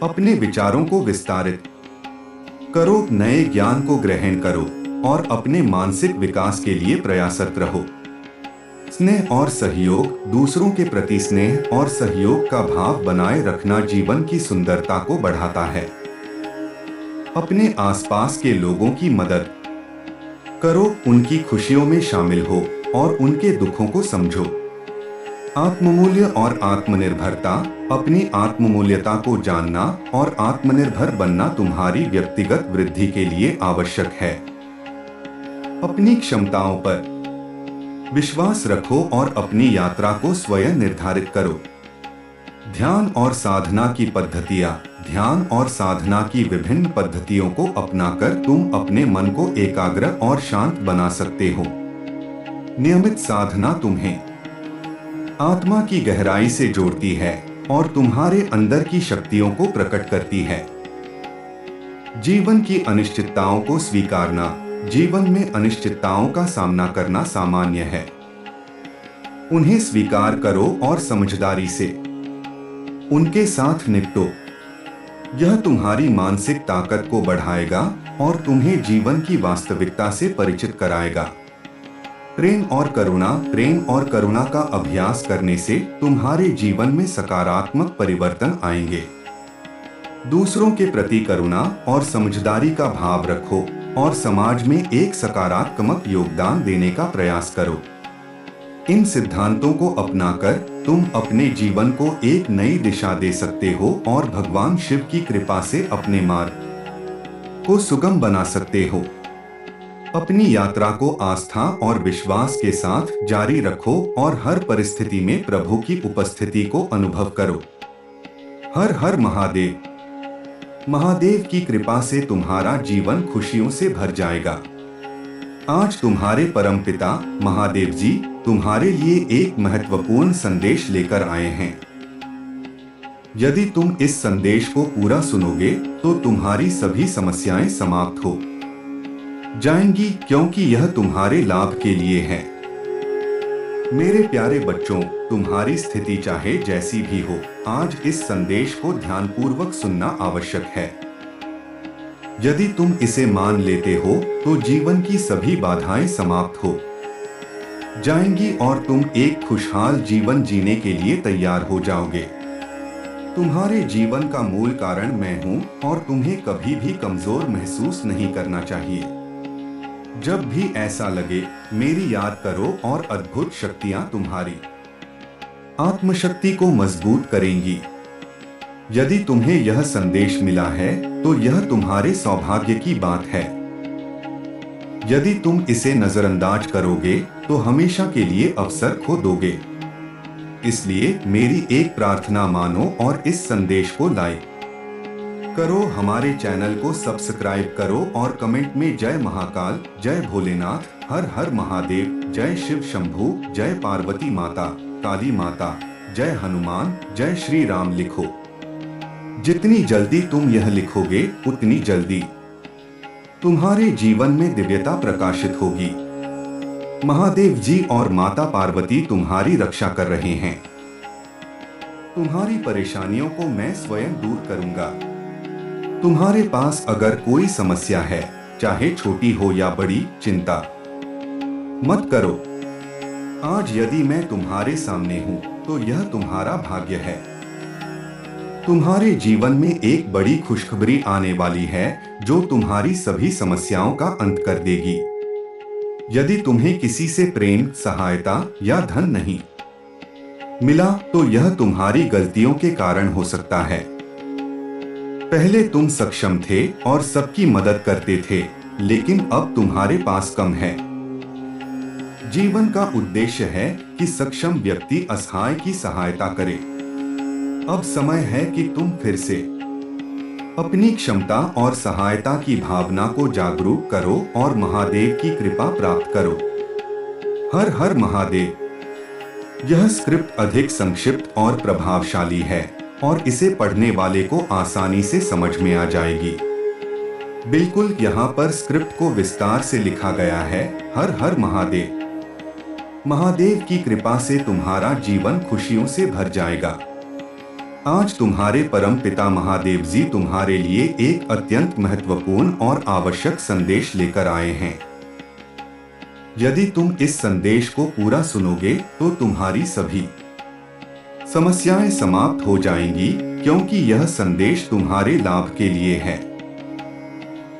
अपने विचारों को विस्तारित करो, नए ज्ञान को ग्रहण करो और अपने मानसिक विकास के लिए प्रयासरत रहो। स्नेह और सहयोग। दूसरों के प्रति स्नेह और सहयोग का भाव बनाए रखना जीवन की सुंदरता को बढ़ाता है। अपने आसपास के लोगों की मदद करो, उनकी खुशियों में शामिल हो और उनके दुखों को समझो। आत्ममूल्य और आत्मनिर्भरता। अपनी आत्ममूल्यता को जानना और आत्मनिर्भर बनना तुम्हारी व्यक्तिगत वृद्धि के लिए आवश्यक है। अपनी क्षमताओं पर विश्वास रखो और अपनी यात्रा को स्वयं निर्धारित करो। ध्यान और साधना की पद्धतियां। ध्यान और साधना की विभिन्न पद्धतियों को अपनाकर तुम अपने मन को एकाग्र और शांत बना सकते हो। नियमित साधना तुम्हें आत्मा की गहराई से जोड़ती है और तुम्हारे अंदर की शक्तियों को प्रकट करती है। जीवन की अनिश्चितताओं को स्वीकारना। जीवन में अनिश्चितताओं का सामना करना सामान्य है। उन्हें स्वीकार करो और समझदारी से उनके साथ निपटो। यह तुम्हारी मानसिक ताकत को बढ़ाएगा और तुम्हें जीवन की वास्तविकता से परिचित कराएगा। प्रेम और करुणा। प्रेम और करुणा का अभ्यास करने से तुम्हारे जीवन में सकारात्मक परिवर्तन आएंगे। दूसरों के प्रति करुणा और समझदारी का भाव रखो और समाज में एक सकारात्मक योगदान देने का प्रयास करो। इन सिद्धांतों को अपनाकर तुम अपने जीवन को एक नई दिशा दे सकते हो और भगवान शिव की कृपा से अपने मार्ग को सुगम बना सकते हो। अपनी यात्रा को आस्था और विश्वास के साथ जारी रखो और हर परिस्थिति में प्रभु की उपस्थिति को अनुभव करो। हर हर महादेव। महादेव की कृपा से तुम्हारा जीवन खुशियों से भर जाएगा। आज तुम्हारे परमपिता महादेव जी तुम्हारे लिए एक महत्वपूर्ण संदेश लेकर आए हैं। यदि तुम इस संदेश को पूरा सुनोगे तो तुम्हारी सभी समस्याएं समाप्त हो जाएंगी, क्योंकि यह तुम्हारे लाभ के लिए है। मेरे प्यारे बच्चों, तुम्हारी स्थिति चाहे जैसी भी हो, आज इस संदेश को ध्यानपूर्वक सुनना आवश्यक है। यदि तुम इसे मान लेते हो तो जीवन की सभी बाधाएं समाप्त हो जाएंगी और तुम एक खुशहाल जीवन जीने के लिए तैयार हो जाओगे। तुम्हारे जीवन का मूल कारण मैं हूं और तुम्हें कभी भी कमजोर महसूस नहीं करना चाहिए। जब भी ऐसा लगे मेरी याद करो और अद्भुत शक्तियां तुम्हारी आत्मशक्ति को मजबूत करेंगी। यदि तुम्हें यह संदेश मिला है तो यह तुम्हारे सौभाग्य की बात है। यदि तुम इसे नजरअंदाज करोगे तो हमेशा के लिए अवसर खो दोगे। इसलिए मेरी एक प्रार्थना मानो और इस संदेश को लाइक करो, हमारे चैनल को सब्सक्राइब करो और कमेंट में जय महाकाल, जय भोलेनाथ, हर हर महादेव, जय शिव शंभू, जय पार्वती माता, काली माता, जय हनुमान, जय श्री राम लिखो। जितनी जल्दी तुम यह लिखोगे उतनी जल्दी तुम्हारे जीवन में दिव्यता प्रकाशित होगी। महादेव जी और माता पार्वती तुम्हारी रक्षा कर रहे हैं। तुम्हारी परेशानियों को मैं स्वयं दूर करूंगा। तुम्हारे पास अगर कोई समस्या है, चाहे छोटी हो या बड़ी, चिंता मत करो। आज यदि मैं तुम्हारे सामने हूँ तो यह तुम्हारा भाग्य है। तुम्हारे जीवन में एक बड़ी खुशखबरी आने वाली है जो तुम्हारी सभी समस्याओं का अंत कर देगी। यदि तुम्हें किसी से प्रेम, सहायता या धन नहीं मिला तो यह तुम्हारी गलतियों के कारण हो सकता है। पहले तुम सक्षम थे और सबकी मदद करते थे, लेकिन अब तुम्हारे पास कम है। जीवन का उद्देश्य है कि सक्षम व्यक्ति असहाय की सहायता करे। अब समय है कि तुम फिर से अपनी क्षमता और सहायता की भावना को जागरूक करो और महादेव की कृपा प्राप्त करो। हर हर महादेव। यह स्क्रिप्ट अधिक संक्षिप्त और प्रभावशाली है और इसे पढ़ने वाले को आसानी से समझ में आ जाएगी। बिल्कुल यहाँ पर स्क्रिप्ट को विस्तार से लिखा गया है। हर हर महादेव। महादेव की कृपा से तुम्हारा जीवन खुशियों से भर जाएगा। आज तुम्हारे परम पिता महादेव जी तुम्हारे लिए एक अत्यंत महत्वपूर्ण और आवश्यक संदेश लेकर आए हैं। यदि तुम इस संदेश को पूरा सुनोगे तो तुम्हारी सभी समस्याएं समाप्त हो जाएंगी, क्योंकि यह संदेश तुम्हारे लाभ के लिए है।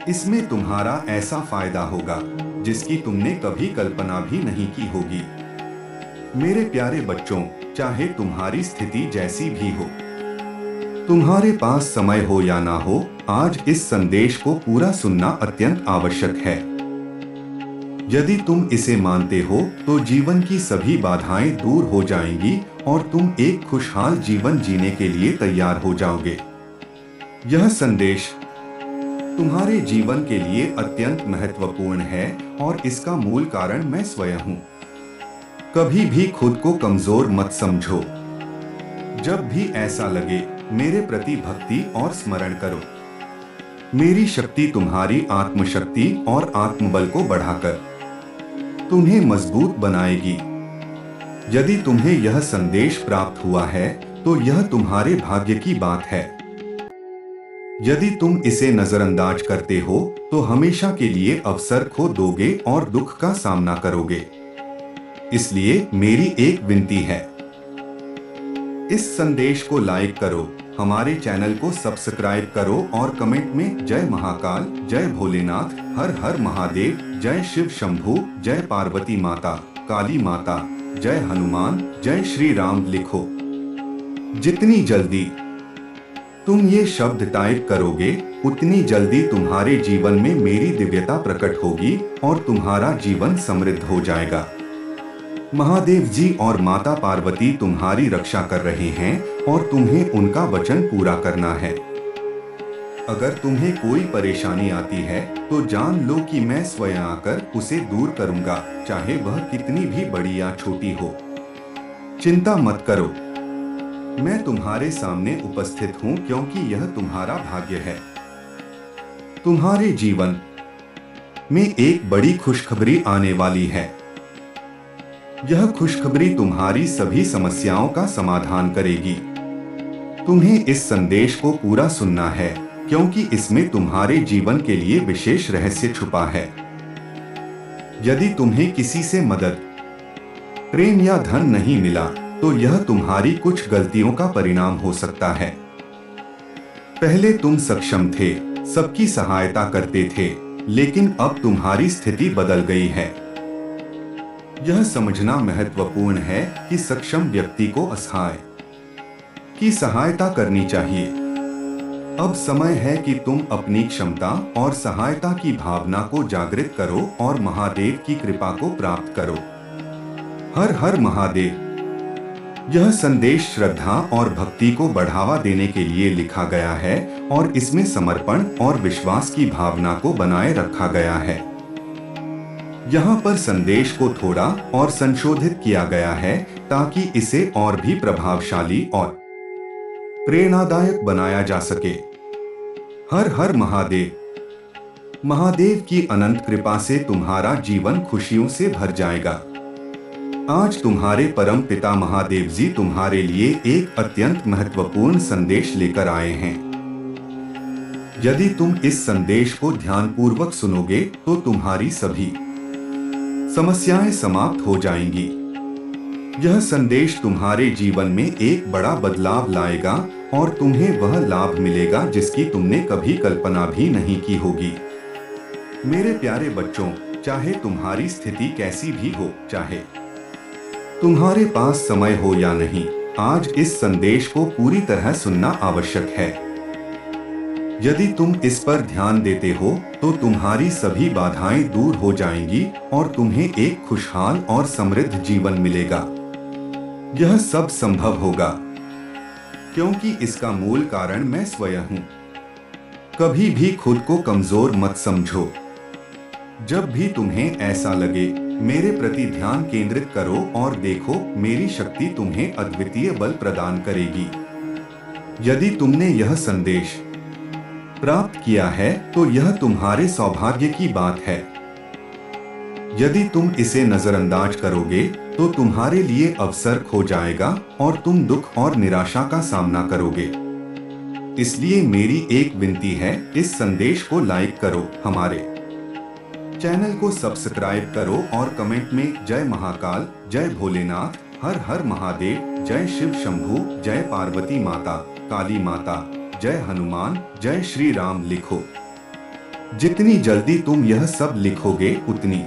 इसमें तुम्हारा ऐसा फायदा होगा जिसकी तुमने कभी कल्पना भी नहीं की होगी। मेरे प्यारे बच्चों, चाहे तुम्हारी स्थिति जैसी भी हो, तुम्हारे पास समय हो या ना हो, आज इस संदेश को पूरा सुनना अत्यंत आवश्यक है। यदि तुम इसे मानते हो तो जीवन की सभी बाधाएं दूर हो जाएंगी और तुम एक खुशहाल जीवन जीने के लिए तैयार हो जाओगे। यह संदेश तुम्हारे जीवन के लिए अत्यंत महत्वपूर्ण है और इसका मूल कारण मैं स्वयं हूँ। कभी भी खुद को कमजोर मत समझो। जब भी ऐसा लगे, मेरे प्रति भक्ति और स्मरण करो। मेरी शक्ति तुम्हारी आत्मशक्ति और आत्मबल को बढ़ाकर तुम्हें मजबूत बनाएगी। यदि तुम्हें यह संदेश प्राप्त हुआ है तो यह तुम्हारे भाग्य की बात है। यदि तुम इसे नजरअंदाज करते हो तो हमेशा के लिए अवसर खो दोगे और दुख का सामना करोगे। इसलिए मेरी एक विनती है, इस संदेश को लाइक करो, हमारे चैनल को सब्सक्राइब करो और कमेंट में जय महाकाल, जय भोलेनाथ, हर हर महादेव, जय शिव शंभू, जय पार्वती माता, काली माता, जय हनुमान, जय श्री राम लिखो। जितनी जल्दी तुम ये शब्द टाइप करोगे, उतनी जल्दी तुम्हारे जीवन में मेरी दिव्यता प्रकट होगी और तुम्हारा जीवन समृद्ध हो जाएगा। महादेव जी और माता पार्वती तुम्हारी रक्षा कर रहे हैं और तुम्हें उनका वचन पूरा करना है। अगर तुम्हें कोई परेशानी आती है तो जान लो कि मैं स्वयं आकर उसे दूर करूंगा, चाहे वह कितनी भी बड़ी या छोटी हो। चिंता मत करो, मैं तुम्हारे सामने उपस्थित हूं, क्योंकि यह तुम्हारा भाग्य है। तुम्हारे जीवन में एक बड़ी खुशखबरी आने वाली है। यह खुशखबरी तुम्हारी सभी समस्याओं का समाधान करेगी। तुम्हें इस संदेश को पूरा सुनना है, क्योंकि इसमें तुम्हारे जीवन के लिए विशेष रहस्य छुपा है। यदि तुम्हें किसी से मदद, प्रेम या धन नहीं मिला तो यह तुम्हारी कुछ गलतियों का परिणाम हो सकता है। पहले तुम सक्षम थे, सबकी सहायता करते थे, लेकिन अब तुम्हारी स्थिति बदल गई है। यह समझना महत्वपूर्ण है कि सक्षम व्यक्ति को असहाय की सहायता करनी चाहिए। अब समय है कि तुम अपनी क्षमता और सहायता की भावना को जागृत करो और महादेव की कृपा को प्राप्त करो। हर हर महादेव। यह संदेश श्रद्धा और भक्ति को बढ़ावा देने के लिए लिखा गया है और इसमें समर्पण और विश्वास की भावना को बनाए रखा गया है। यहाँ पर संदेश को थोड़ा और संशोधित किया गया है ताकि इसे और भी प्रभावशाली और प्रेरणादायक बनाया जा सके। हर हर महादेव। महादेव की अनंत कृपा से तुम्हारा जीवन खुशियों से भर जाएगा। आज तुम्हारे परम पिता महादेव जी तुम्हारे लिए एक अत्यंत महत्वपूर्ण संदेश लेकर आए हैं। यदि तुम इस संदेश को ध्यानपूर्वक सुनोगे तो तुम्हारी सभी समस्याएं समाप्त हो जाएंगी। यह संदेश तुम्हारे जीवन में एक बड़ा बदलाव लाएगा और तुम्हें वह लाभ मिलेगा जिसकी तुमने कभी कल्पना भी नहीं की होगी। मेरे प्यारे बच्चों, चाहे तुम्हारी स्थिति कैसी भी हो, चाहे तुम्हारे पास समय हो या नहीं, आज इस संदेश को पूरी तरह सुनना आवश्यक है। यदि तुम इस पर ध्यान देते हो तो तुम्हारी सभी बाधाएं दूर हो जाएंगी और तुम्हें एक खुशहाल और समृद्ध जीवन मिलेगा। यह सब संभव होगा क्योंकि इसका मूल कारण मैं स्वयं हूं। कभी भी खुद को कमजोर मत समझो। जब भी तुम्हें ऐसा लगे, मेरे प्रति ध्यान केंद्रित करो और देखो, मेरी शक्ति तुम्हें अद्वितीय बल प्रदान करेगी। यदि तुमने यह संदेश प्राप्त किया है तो यह तुम्हारे सौभाग्य की बात है। यदि तुम इसे नजरअंदाज करोगे तो तुम्हारे लिए अवसर खो जाएगा और तुम दुख और निराशा का सामना करोगे। इसलिए मेरी एक विनती है, इस संदेश को लाइक करो, हमारे चैनल को सब्सक्राइब करो और कमेंट में जय महाकाल, जय भोलेनाथ, हर हर महादेव, जय शिव शंभू, जय पार्वती माता, काली माता, जय हनुमान, जय श्री राम लिखो। जितनी जल्दी तुम यह सब लिखोगे उतनी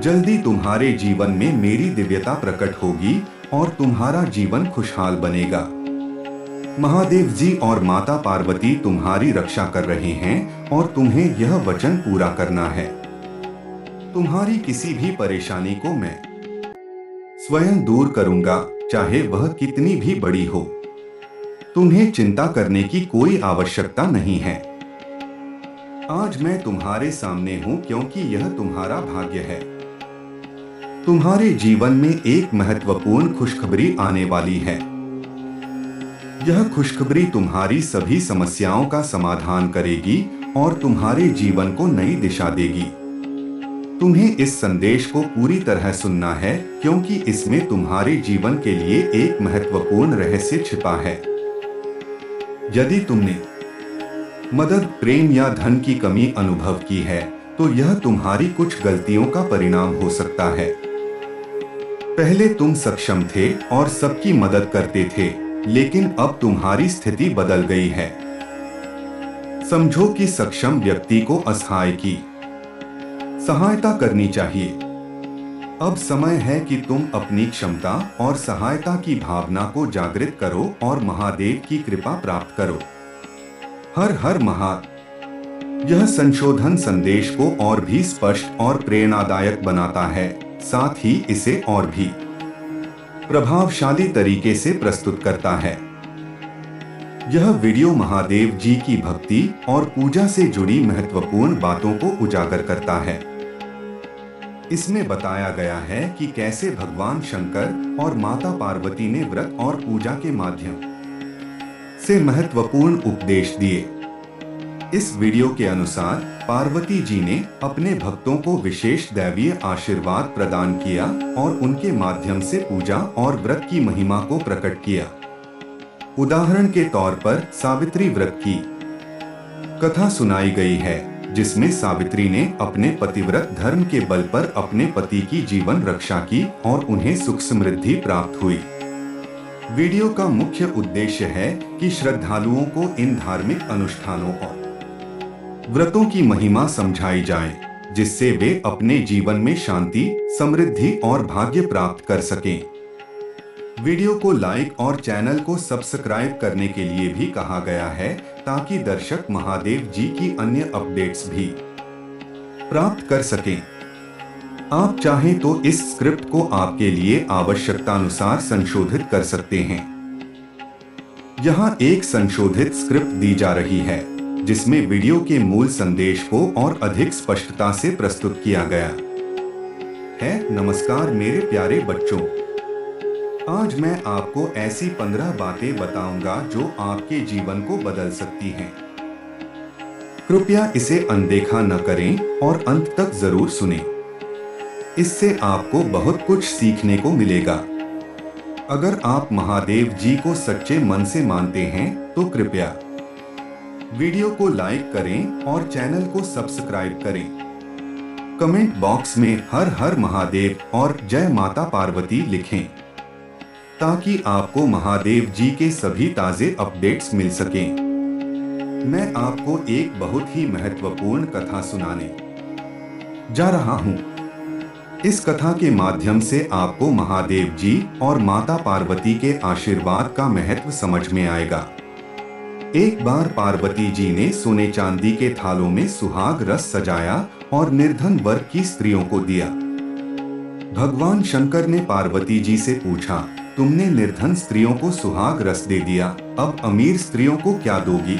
जल्दी तुम्हारे जीवन में मेरी दिव्यता प्रकट होगी और तुम्हारा जीवन खुशहाल बनेगा। महादेव जी और माता पार्वती तुम्हारी रक्षा कर रहे हैं और तुम्हें यह वचन पूरा करना है। तुम्हारी किसी भी परेशानी को मैं स्वयं दूर करूंगा, चाहे वह कितनी भी बड़ी हो। तुम्हें चिंता करने की कोई आवश्यकता नहीं है। आज मैं तुम्हारे सामने हूं क्योंकि यह तुम्हारा भाग्य है। तुम्हारे जीवन में एक महत्वपूर्ण खुशखबरी आने वाली है। यह खुशखबरी तुम्हारी सभी समस्याओं का समाधान करेगी और तुम्हारे जीवन को नई दिशा देगी। तुम्हें इस संदेश को पूरी तरह सुनना है क्योंकि इसमें तुम्हारे जीवन के लिए एक महत्वपूर्ण रहस्य छिपा है। यदि तुमने मदद, प्रेम या धन की कमी अनुभव की है तो यह तुम्हारी कुछ गलतियों का परिणाम हो सकता है। पहले तुम सक्षम थे और सबकी मदद करते थे, लेकिन अब तुम्हारी स्थिति बदल गई है। समझो कि सक्षम व्यक्ति को असहाय की सहायता करनी चाहिए। अब समय है कि तुम अपनी क्षमता और सहायता की भावना को जागृत करो और महादेव की कृपा प्राप्त करो। हर हर महादेव। यह संशोधन संदेश को और भी स्पष्ट और प्रेरणादायक बनाता है, साथ ही इसे और भी प्रभावशाली तरीके से प्रस्तुत करता है। यह वीडियो महादेव जी की भक्ति और पूजा से जुड़ी महत्वपूर्ण बातों को उजागर करता है। इसमें बताया गया है कि कैसे भगवान शंकर और माता पार्वती ने व्रत और पूजा के माध्यम से महत्वपूर्ण उपदेश दिए। इस वीडियो के अनुसार पार्वती जी ने अपने भक्तों को विशेष दैवीय आशीर्वाद प्रदान किया और उनके माध्यम से पूजा और व्रत की महिमा को प्रकट किया। उदाहरण के तौर पर सावित्री व्रत की कथा सुनाई गई है, जिसमें सावित्री ने अपने पतिव्रत धर्म के बल पर अपने पति की जीवन रक्षा की और उन्हें सुख समृद्धि प्राप्त हुई। वीडियो का मुख्य उद्देश्य है कि श्रद्धालुओं को इन धार्मिक अनुष्ठानों और व्रतों की महिमा समझाई जाए, जिससे वे अपने जीवन में शांति, समृद्धि और भाग्य प्राप्त कर सकें। वीडियो को लाइक और चैनल को सब्सक्राइब करने के लिए भी कहा गया है, ताकि दर्शक महादेव जी की अन्य अपडेट्स भी प्राप्त कर सकें। आप चाहें तो इस स्क्रिप्ट को आपके लिए आवश्यकतानुसार संशोधित कर सकते हैं। यहाँ एक संशोधित स्क्रिप्ट दी जा रही है, जिसमें वीडियो के मूल संदेश को और अधिक स्पष्टता से प्रस्तुत किया गया है। नमस्कार मेरे प्यारे बच्चों, आज मैं आपको ऐसी 15 बातें बताऊंगा जो आपके जीवन को बदल सकती हैं। कृपया इसे अनदेखा न करें और अंत तक जरूर सुनें। इससे आपको बहुत कुछ सीखने को मिलेगा। अगर आप महादेव जी को सच्चे मन से मानते हैं तो कृपया वीडियो को लाइक करें और चैनल को सब्सक्राइब करें। कमेंट बॉक्स में हर हर महादेव और जय माता पार्वती लिखें ताकि आपको महादेव जी के सभी ताजे अपडेट्स मिल सकें। मैं आपको एक बहुत ही महत्वपूर्ण कथा सुनाने जा रहा हूँ। इस कथा के माध्यम से आपको महादेव जी और माता पार्वती के आशीर्वाद का महत्व समझ में आएगा। एक बार पार्वती जी ने सोने चांदी के थालों में सुहाग रस सजाया और निर्धन वर्ग की स्त्रियों को दिया। भगवान शंकर ने पार्वती जी से पूछा, तुमने निर्धन स्त्रियों को सुहाग रस दे दिया, अब अमीर स्त्रियों को क्या दोगी?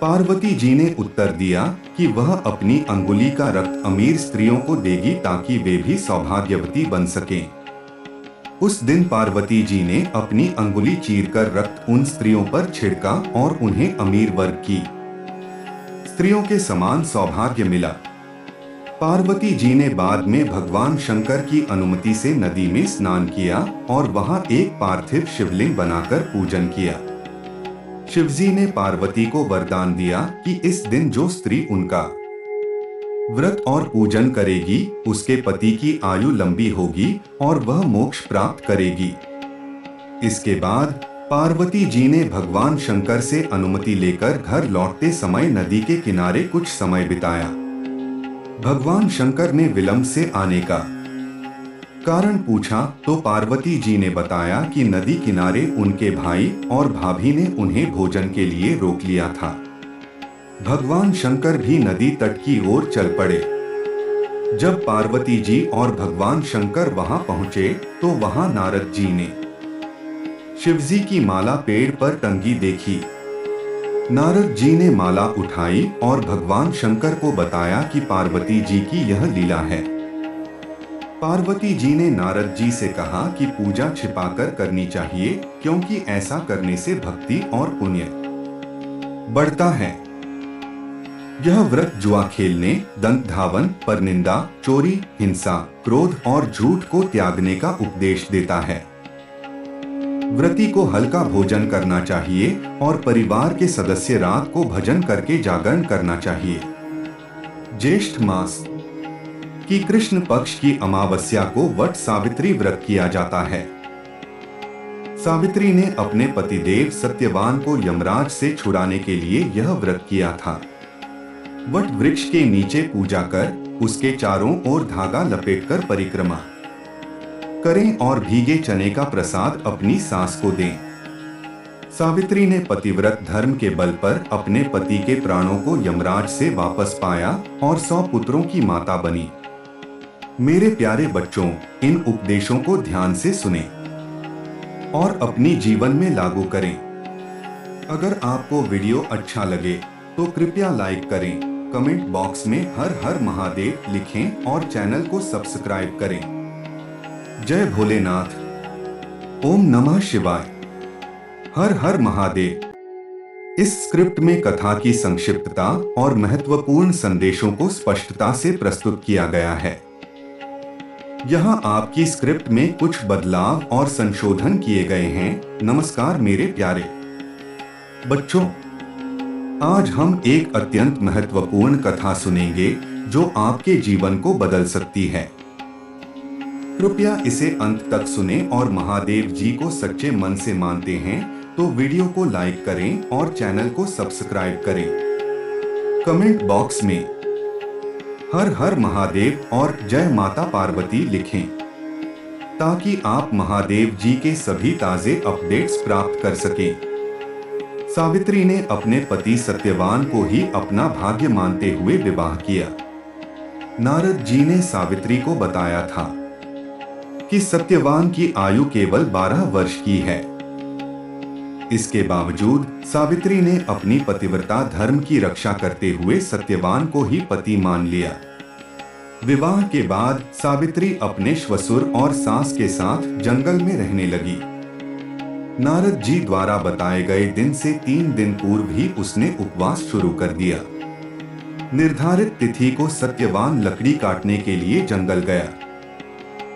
पार्वती जी ने उत्तर दिया कि वह अपनी अंगुली का रक्त अमीर स्त्रियों को देगी ताकि वे भी सौभाग्यवती बन सकें। उस दिन पार्वती जी ने अपनी अंगुली चीरकर रक्त उन स्त्रियों पर छिड़का और उन्हें अमीर वर्ग की स्त्रियों के समान सौभाग्य मिला। पार्वती जी ने बाद में भगवान शंकर की अनुमति से नदी में स्नान किया और वहां एक पार्थिव शिवलिंग बनाकर पूजन किया। शिवजी ने पार्वती को वरदान दिया कि इस दिन जो स्त्री उनका व्रत और पूजन करेगी उसके पति की आयु लंबी होगी और वह मोक्ष प्राप्त करेगी। इसके बाद पार्वती जी ने भगवान शंकर से अनुमति लेकर घर लौटते समय नदी के किनारे कुछ समय बिताया। भगवान शंकर ने विलंब से आने का कारण पूछा तो पार्वती जी ने बताया कि नदी किनारे उनके भाई और भाभी ने उन्हें भोजन के लिए रोक लिया था। भगवान शंकर भी नदी तट की ओर चल पड़े। जब पार्वती जी और भगवान शंकर वहां पहुंचे तो वहां नारद जी ने शिवजी की माला पेड़ पर टंगी देखी। नारद जी ने माला उठाई और भगवान शंकर को बताया कि पार्वती जी की यह लीला है। पार्वती जी ने नारद जी से कहा कि पूजा छिपाकर करनी चाहिए क्योंकि ऐसा करने से भक्ति और पुण्य बढ़ता है। यह व्रत जुआ खेलने, दंत धावन, परनिंदा, चोरी, हिंसा, क्रोध और झूठ को त्यागने का उपदेश देता है। व्रती को हल्का भोजन करना चाहिए और परिवार के सदस्य रात को भजन करके जागरण करना चाहिए। ज्येष्ठ मास की कृष्ण पक्ष की अमावस्या को वट सावित्री व्रत किया जाता है। सावित्री ने अपने पतिदेव सत्यवान को यमराज से छुड़ाने के लिए यह व्रत किया था। वट वृक्ष के नीचे पूजा कर उसके चारों ओर धागा लपेटकर परिक्रमा करें और भीगे चने का प्रसाद अपनी सास को दें। सावित्री ने पतिव्रत धर्म के बल पर अपने पति के प्राणों को यमराज से वापस पाया और 100 पुत्रों की माता बनी। मेरे प्यारे बच्चों, इन उपदेशों को ध्यान से सुनें और अपनी जीवन में लागू करें। अगर आपको वीडियो अच्छा लगे तो कृपया लाइक करें, कमेंट बॉक्स में हर हर महादेव लिखें और चैनल को सब्सक्राइब करें। जय भोलेनाथ। ओम नमः शिवाय। हर हर महादेव। इस स्क्रिप्ट में कथा की संक्षिप्तता और महत्वपूर्ण संदेशों को स्पष्टता से प्रस्तुत किया गया है। यहाँ आपकी स्क्रिप्ट में कुछ बदलाव और संशोधन किए गए हैं। नमस्कार मेरे प्यारे बच्चों, आज हम एक अत्यंत महत्वपूर्ण कथा सुनेंगे जो आपके जीवन को बदल सकती है। कृपया इसे अंत तक सुनें और महादेव जी को सच्चे मन से मानते हैं तो वीडियो को लाइक करें और चैनल को सब्सक्राइब करें। कमेंट बॉक्स में हर हर महादेव और जय माता पार्वती लिखें ताकि आप महादेव जी के सभी ताजे अपडेट्स प्राप्त कर सकें। सावित्री ने अपने पति सत्यवान को ही अपना भाग्य मानते हुए विवाह किया। नारद जी ने सावित्री को बताया था कि सत्यवान की आयु केवल 12 वर्ष की है। इसके बावजूद सावित्री ने अपनी पतिव्रता धर्म की रक्षा करते हुए सत्यवान को ही पति मान लिया। विवाह के बाद सावित्री अपने श्वशुर और सास के साथ जंगल में रहने लगी। नारद जी द्वारा बताए गए दिन से 3 दिन पूर्व ही उसने उपवास शुरू कर दिया। निर्धारित तिथि को सत्यवान लकड़ी काटने के लिए जंगल गया।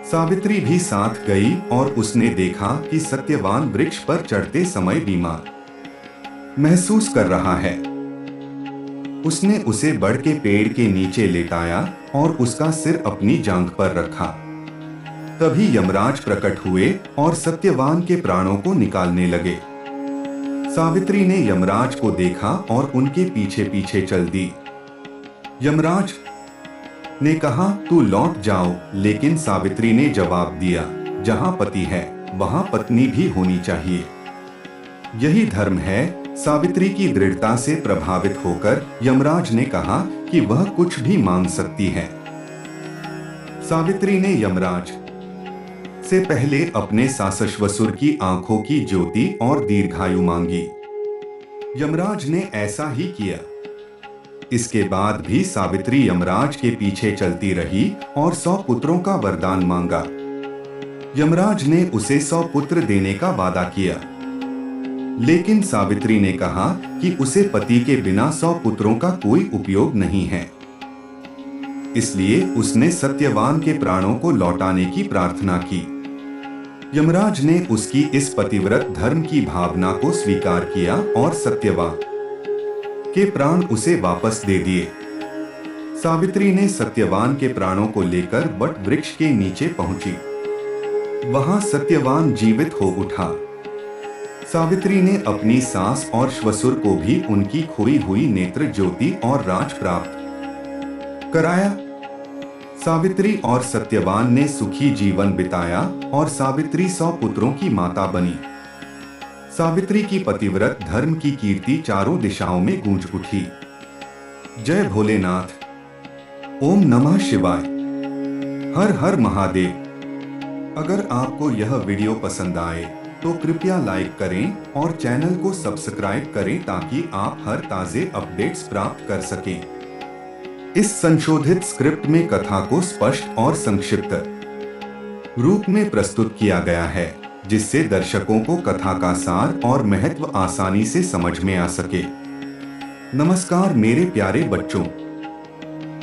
सावित्री भी साथ गई और उसने देखा कि सत्यवान वृक्ष पर चढ़ते समय बीमार महसूस कर रहा है। उसने उसे बढ़ के पेड़ के नीचे लेटाया और उसका सिर अपनी जांघ पर रखा। तभी यमराज प्रकट हुए और सत्यवान के प्राणों को निकालने लगे। सावित्री ने यमराज को देखा और उनके पीछे पीछे चल दी। यमराज ने कहा, तू लौट जाओ, लेकिन सावित्री ने जवाब दिया, जहां पति है वहां पत्नी भी होनी चाहिए। यही धर्म है। सावित्री की दृढ़ता से प्रभावित होकर यमराज ने कहा कि वह कुछ भी मांग सकती है। सावित्री ने यमराज से पहले अपने सासश्वसुर की आंखों की ज्योति और दीर्घायु मांगी। यमराज ने ऐसा ही किया। इसके बाद भी सावित्री यमराज के पीछे चलती रही और 100 पुत्रों का वरदान मांगा। यमराज ने उसे 100 पुत्र देने का वादा किया, लेकिन सावित्री ने कहा कि उसे पति के बिना 100 पुत्रों का कोई उपयोग नहीं है। इसलिए उसने सत्यवान के प्राणों को लौटाने की प्रार्थना की। यमराज ने उसकी इस पतिव्रत धर्म की भावना को स्वीकार किया और सत्यवान के प्राण उसे वापस दे दिए। सावित्री ने सत्यवान के प्राणों को लेकर वट वृक्ष के नीचे पहुंची। वहां सत्यवान जीवित हो उठा। सावित्री ने अपनी सास और श्वसुर को भी उनकी खोई हुई नेत्र ज्योति और राज प्राप्त कराया। सावित्री और सत्यवान ने सुखी जीवन बिताया और सावित्री 100 पुत्रों की माता बनी। सावित्री की पतिव्रत धर्म की कीर्ति चारों दिशाओं में गूंज उठी। जय भोलेनाथ। ओम नमः शिवाय। हर हर महादेव। अगर आपको यह वीडियो पसंद आए तो कृपया लाइक करें और चैनल को सब्सक्राइब करें ताकि आप हर ताजे अपडेट्स प्राप्त कर सकें। इस संशोधित स्क्रिप्ट में कथा को स्पष्ट और संक्षिप्त रूप में प्रस्तुत किया गया है, जिससे दर्शकों को कथा का सार और महत्व आसानी से समझ में आ सके। नमस्कार मेरे प्यारे बच्चों,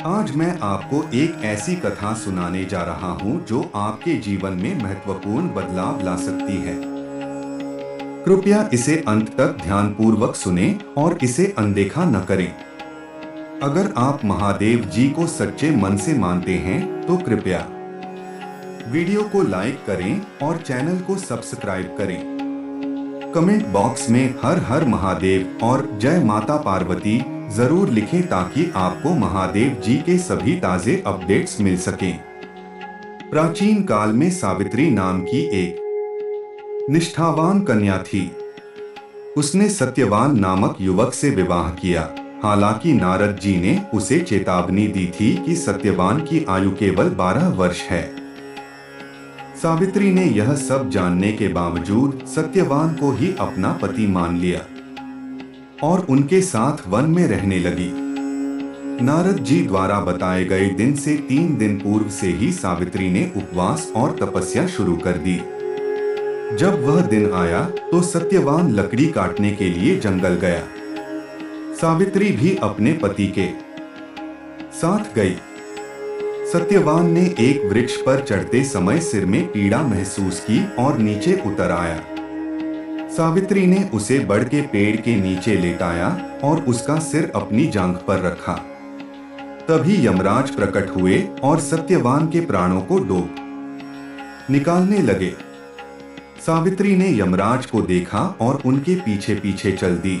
आज मैं आपको एक ऐसी कथा सुनाने जा रहा हूं जो आपके जीवन में महत्वपूर्ण बदलाव ला सकती है। कृपया इसे अंत तक ध्यानपूर्वक सुनें और इसे अनदेखा न करें। अगर आप महादेव जी को सच्चे मन से मानते हैं तो कृपया वीडियो को लाइक करें और चैनल को सब्सक्राइब करें। कमेंट बॉक्स में हर हर महादेव और जय माता पार्वती जरूर लिखें ताकि आपको महादेव जी के सभी ताजे अपडेट्स मिल सकें। प्राचीन काल में सावित्री नाम की एक निष्ठावान कन्या थी। उसने सत्यवान नामक युवक से विवाह किया। हालांकि नारद जी ने उसे चेतावनी दी थी कि सत्यवान की आयु केवल 12 वर्ष है। सावित्री ने यह सब जानने के बावजूद सत्यवान को ही अपना पति मान लिया और उनके साथ वन में रहने लगी। नारद जी द्वारा बताए गए दिन से 3 दिन पूर्व से ही सावित्री ने उपवास और तपस्या शुरू कर दी। जब वह दिन आया तो सत्यवान लकड़ी काटने के लिए जंगल गया। सावित्री भी अपने पति के साथ गई। सत्यवान ने एक वृक्ष पर चढ़ते समय सिर में पीड़ा महसूस की और नीचे उतर आया। सावित्री ने उसे बढ़ के पेड़ के नीचे लेटाया और उसका सिर अपनी जांघ पर रखा। तभी यमराज प्रकट हुए और सत्यवान के प्राणों को डोब निकालने लगे। सावित्री ने यमराज को देखा और उनके पीछे पीछे चल दी।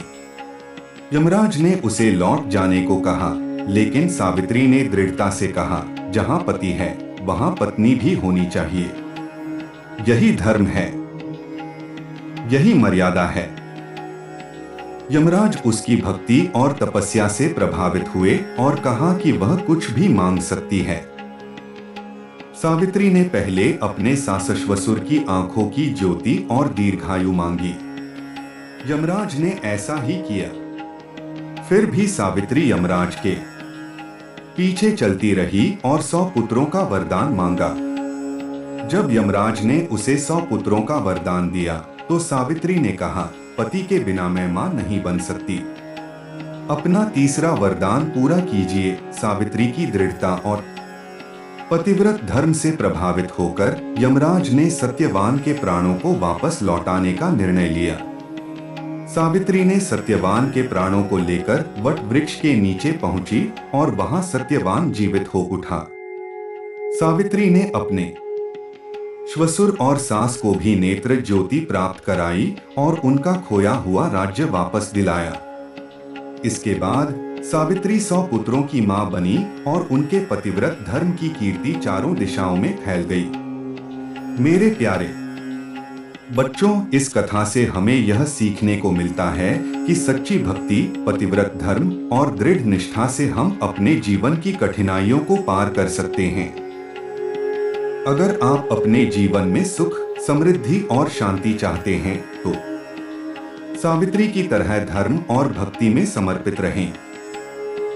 यमराज ने उसे लौट जाने को कहा, लेकिन सावित्री ने दृढ़ता से कहा, जहां पति है वहां पत्नी भी होनी चाहिए। यही धर्म है, यही मर्यादा है। यमराज उसकी भक्ति और तपस्या से प्रभावित हुए और कहा कि वह कुछ भी मांग सकती है। सावित्री ने पहले अपने सासश्वसुर की आंखों की ज्योति और दीर्घायु मांगी। यमराज ने ऐसा ही किया। फिर भी सावित्री यमराज के पीछे चलती रही और 100 पुत्रों का वरदान मांगा। जब यमराज ने उसे 100 पुत्रों का वरदान दिया तो सावित्री ने कहा, पति के बिना मैं मां नहीं बन सकती। अपना तीसरा वरदान पूरा कीजिए। सावित्री की दृढ़ता और पतिव्रत धर्म से प्रभावित होकर यमराज ने सत्यवान के प्राणों को वापस लौटाने का निर्णय लिया। सावित्री ने सत्यवान के प्राणों को लेकर वट वृक्ष के नीचे पहुंची और वहां सत्यवान जीवित हो उठा। सावित्री ने अपने श्वशुर और सास को भी नेत्र ज्योति प्राप्त कराई और उनका खोया हुआ राज्य वापस दिलाया। इसके बाद सावित्री 100 पुत्रों की मां बनी और उनके पतिव्रत धर्म की कीर्ति चारों दिशाओं में फैल गई। मेरे प्यारे बच्चों, इस कथा से हमें यह सीखने को मिलता है कि सच्ची भक्ति, पतिव्रत धर्म और दृढ़ निष्ठा से हम अपने जीवन की कठिनाइयों को पार कर सकते हैं। अगर आप अपने जीवन में सुख, समृद्धि और शांति चाहते हैं तो सावित्री की तरह धर्म और भक्ति में समर्पित रहें।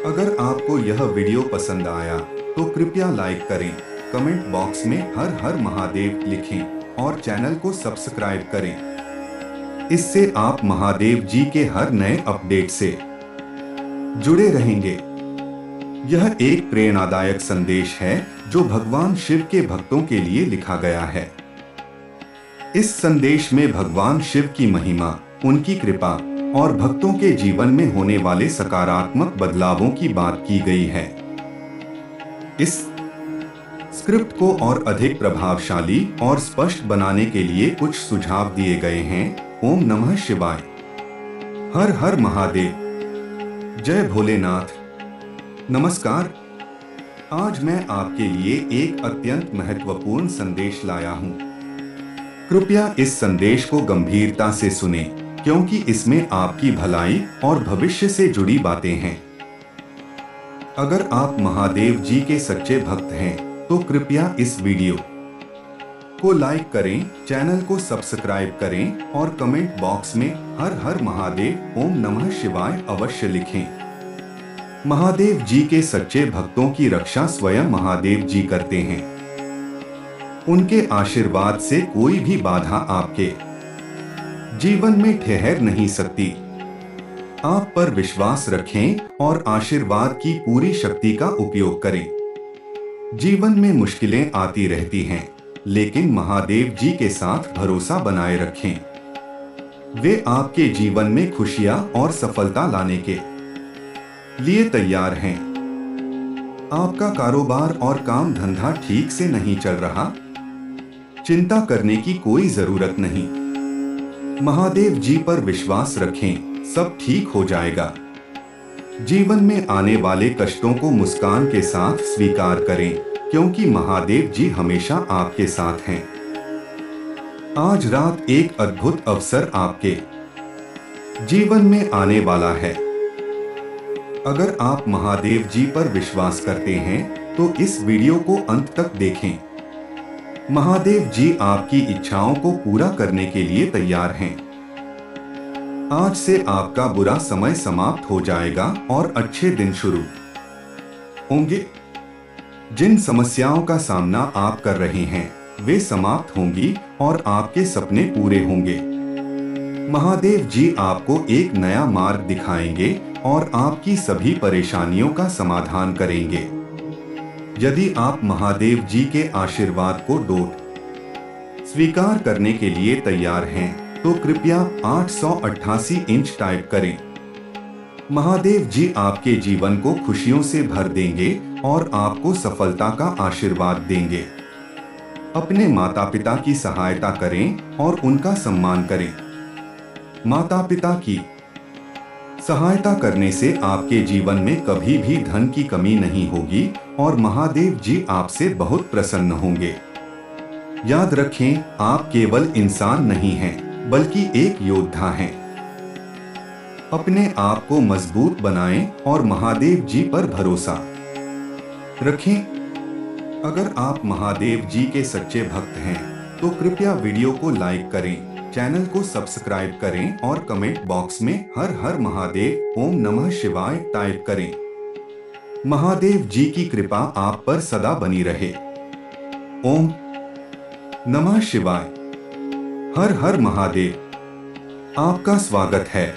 अगर आपको यह वीडियो पसंद आया तो कृपया लाइक करें, कमेंट बॉक्स में हर हर महादेव लिखें और चैनल को सब्सक्राइब करें। इससे आप महादेव जी के हर नए अपडेट से जुड़े रहेंगे। यह एक प्रेरणादायक संदेश है जो भगवान शिव के भक्तों के लिए लिखा गया है। इस संदेश में भगवान शिव की महिमा, उनकी कृपा और भक्तों के जीवन में होने वाले सकारात्मक बदलावों की बात की गई है। इस स्क्रिप्ट को और अधिक प्रभावशाली और स्पष्ट बनाने के लिए कुछ सुझाव दिए गए हैं। ओम नमः शिवाय। हर हर महादेव। जय भोलेनाथ। नमस्कार। आज मैं आपके लिए एक अत्यंत महत्वपूर्ण संदेश लाया हूं। कृपया इस संदेश को गंभीरता से सुनें, क्योंकि इसमें आपकी भलाई और भविष्य से जुड़ी बातें हैं। अगर आप महादेव जी के सच्चे भक्त हैं तो कृपया इस वीडियो को लाइक करें, चैनल को सब्सक्राइब करें और कमेंट बॉक्स में हर हर महादेव, ओम नमः शिवाय अवश्य लिखें। महादेव जी के सच्चे भक्तों की रक्षा स्वयं महादेव जी करते हैं। उनके आशीर्वाद से कोई भी बाधा आपके जीवन में ठहर नहीं सकती। आप पर विश्वास रखें और आशीर्वाद की पूरी शक्ति का उपयोग करें। जीवन में मुश्किलें आती रहती हैं, लेकिन महादेव जी के साथ भरोसा बनाए रखें। वे आपके जीवन में खुशियां और सफलता लाने के लिए तैयार हैं। आपका कारोबार और काम धंधा ठीक से नहीं चल रहा? चिंता करने की कोई जरूरत नहीं। महादेव जी पर विश्वास रखें, सब ठीक हो जाएगा। जीवन में आने वाले कष्टों को मुस्कान के साथ स्वीकार करें, क्योंकि महादेव जी हमेशा आपके साथ हैं। आज रात एक अद्भुत अवसर आपके जीवन में आने वाला है। अगर आप महादेव जी पर विश्वास करते हैं तो इस वीडियो को अंत तक देखें। महादेव जी आपकी इच्छाओं को पूरा करने के लिए तैयार हैं। आज से आपका बुरा समय समाप्त हो जाएगा और अच्छे दिन शुरू होंगे। जिन समस्याओं का सामना आप कर रहे हैं वे समाप्त होंगी और आपके सपने पूरे होंगे। महादेव जी आपको एक नया मार्ग दिखाएंगे और आपकी सभी परेशानियों का समाधान करेंगे। यदि आप महादेव जी के आशीर्वाद को स्वीकार करने के लिए तैयार हैं तो कृपया 888 इंच टाइप करें। महादेव जी आपके जीवन को खुशियों से भर देंगे और आपको सफलता का आशीर्वाद देंगे। अपने माता पिता की सहायता करें और उनका सम्मान करें। माता पिता की सहायता करने से आपके जीवन में कभी भी धन की कमी नहीं होगी और महादेव जी आपसे बहुत प्रसन्न होंगे। याद रखें, आप केवल इंसान नहीं हैं, बल्कि एक योद्धा हैं। अपने आप को मजबूत बनाएं और महादेव जी पर भरोसा रखें। अगर आप महादेव जी के सच्चे भक्त हैं तो कृपया वीडियो को लाइक करें, चैनल को सब्सक्राइब करें और कमेंट बॉक्स में हर हर महादेव, ओम नमः शिवाय टाइप करें। महादेव जी की कृपा आप पर सदा बनी रहे। ओम नमः शिवाय। हर हर महादेव। आपका स्वागत है।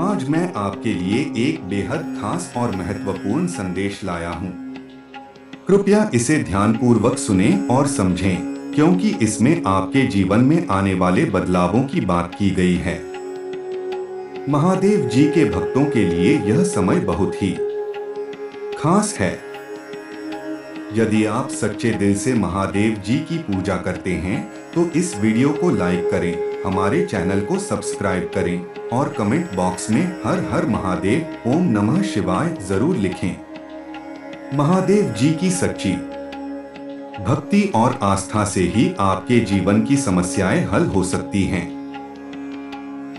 आज मैं आपके लिए एक बेहद खास और महत्वपूर्ण संदेश लाया हूं। कृपया इसे ध्यानपूर्वक सुनें और समझें, क्योंकि इसमें आपके जीवन में आने वाले बदलावों की बात की गई है। महादेव जी के भक्तों के लिए यह समय बहुत ही खास है। यदि आप सच्चे दिल से महादेव जी की पूजा करते हैं तो इस वीडियो को लाइक करें, हमारे चैनल को सब्सक्राइब करें और कमेंट बॉक्स में हर हर महादेव ओम नमः शिवाय जरूर लिखें। महादेव जी की सच्ची भक्ति और आस्था से ही आपके जीवन की समस्याएं हल हो सकती हैं।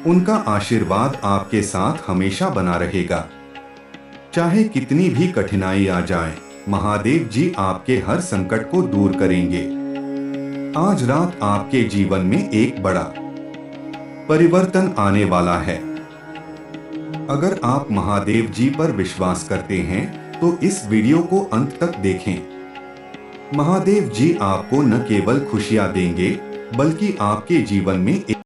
उनका आशीर्वाद आपके साथ हमेशा बना रहेगा। चाहे कितनी भी कठिनाई आ जाए, महादेव जी आपके हर संकट को दूर करेंगे। आज रात आपके जीवन में एक बड़ा परिवर्तन आने वाला है। अगर आप महादेव जी पर विश्वास करते हैं तो इस वीडियो को अंत तक देखें। महादेव जी आपको न केवल खुशियां देंगे बल्कि आपके जीवन में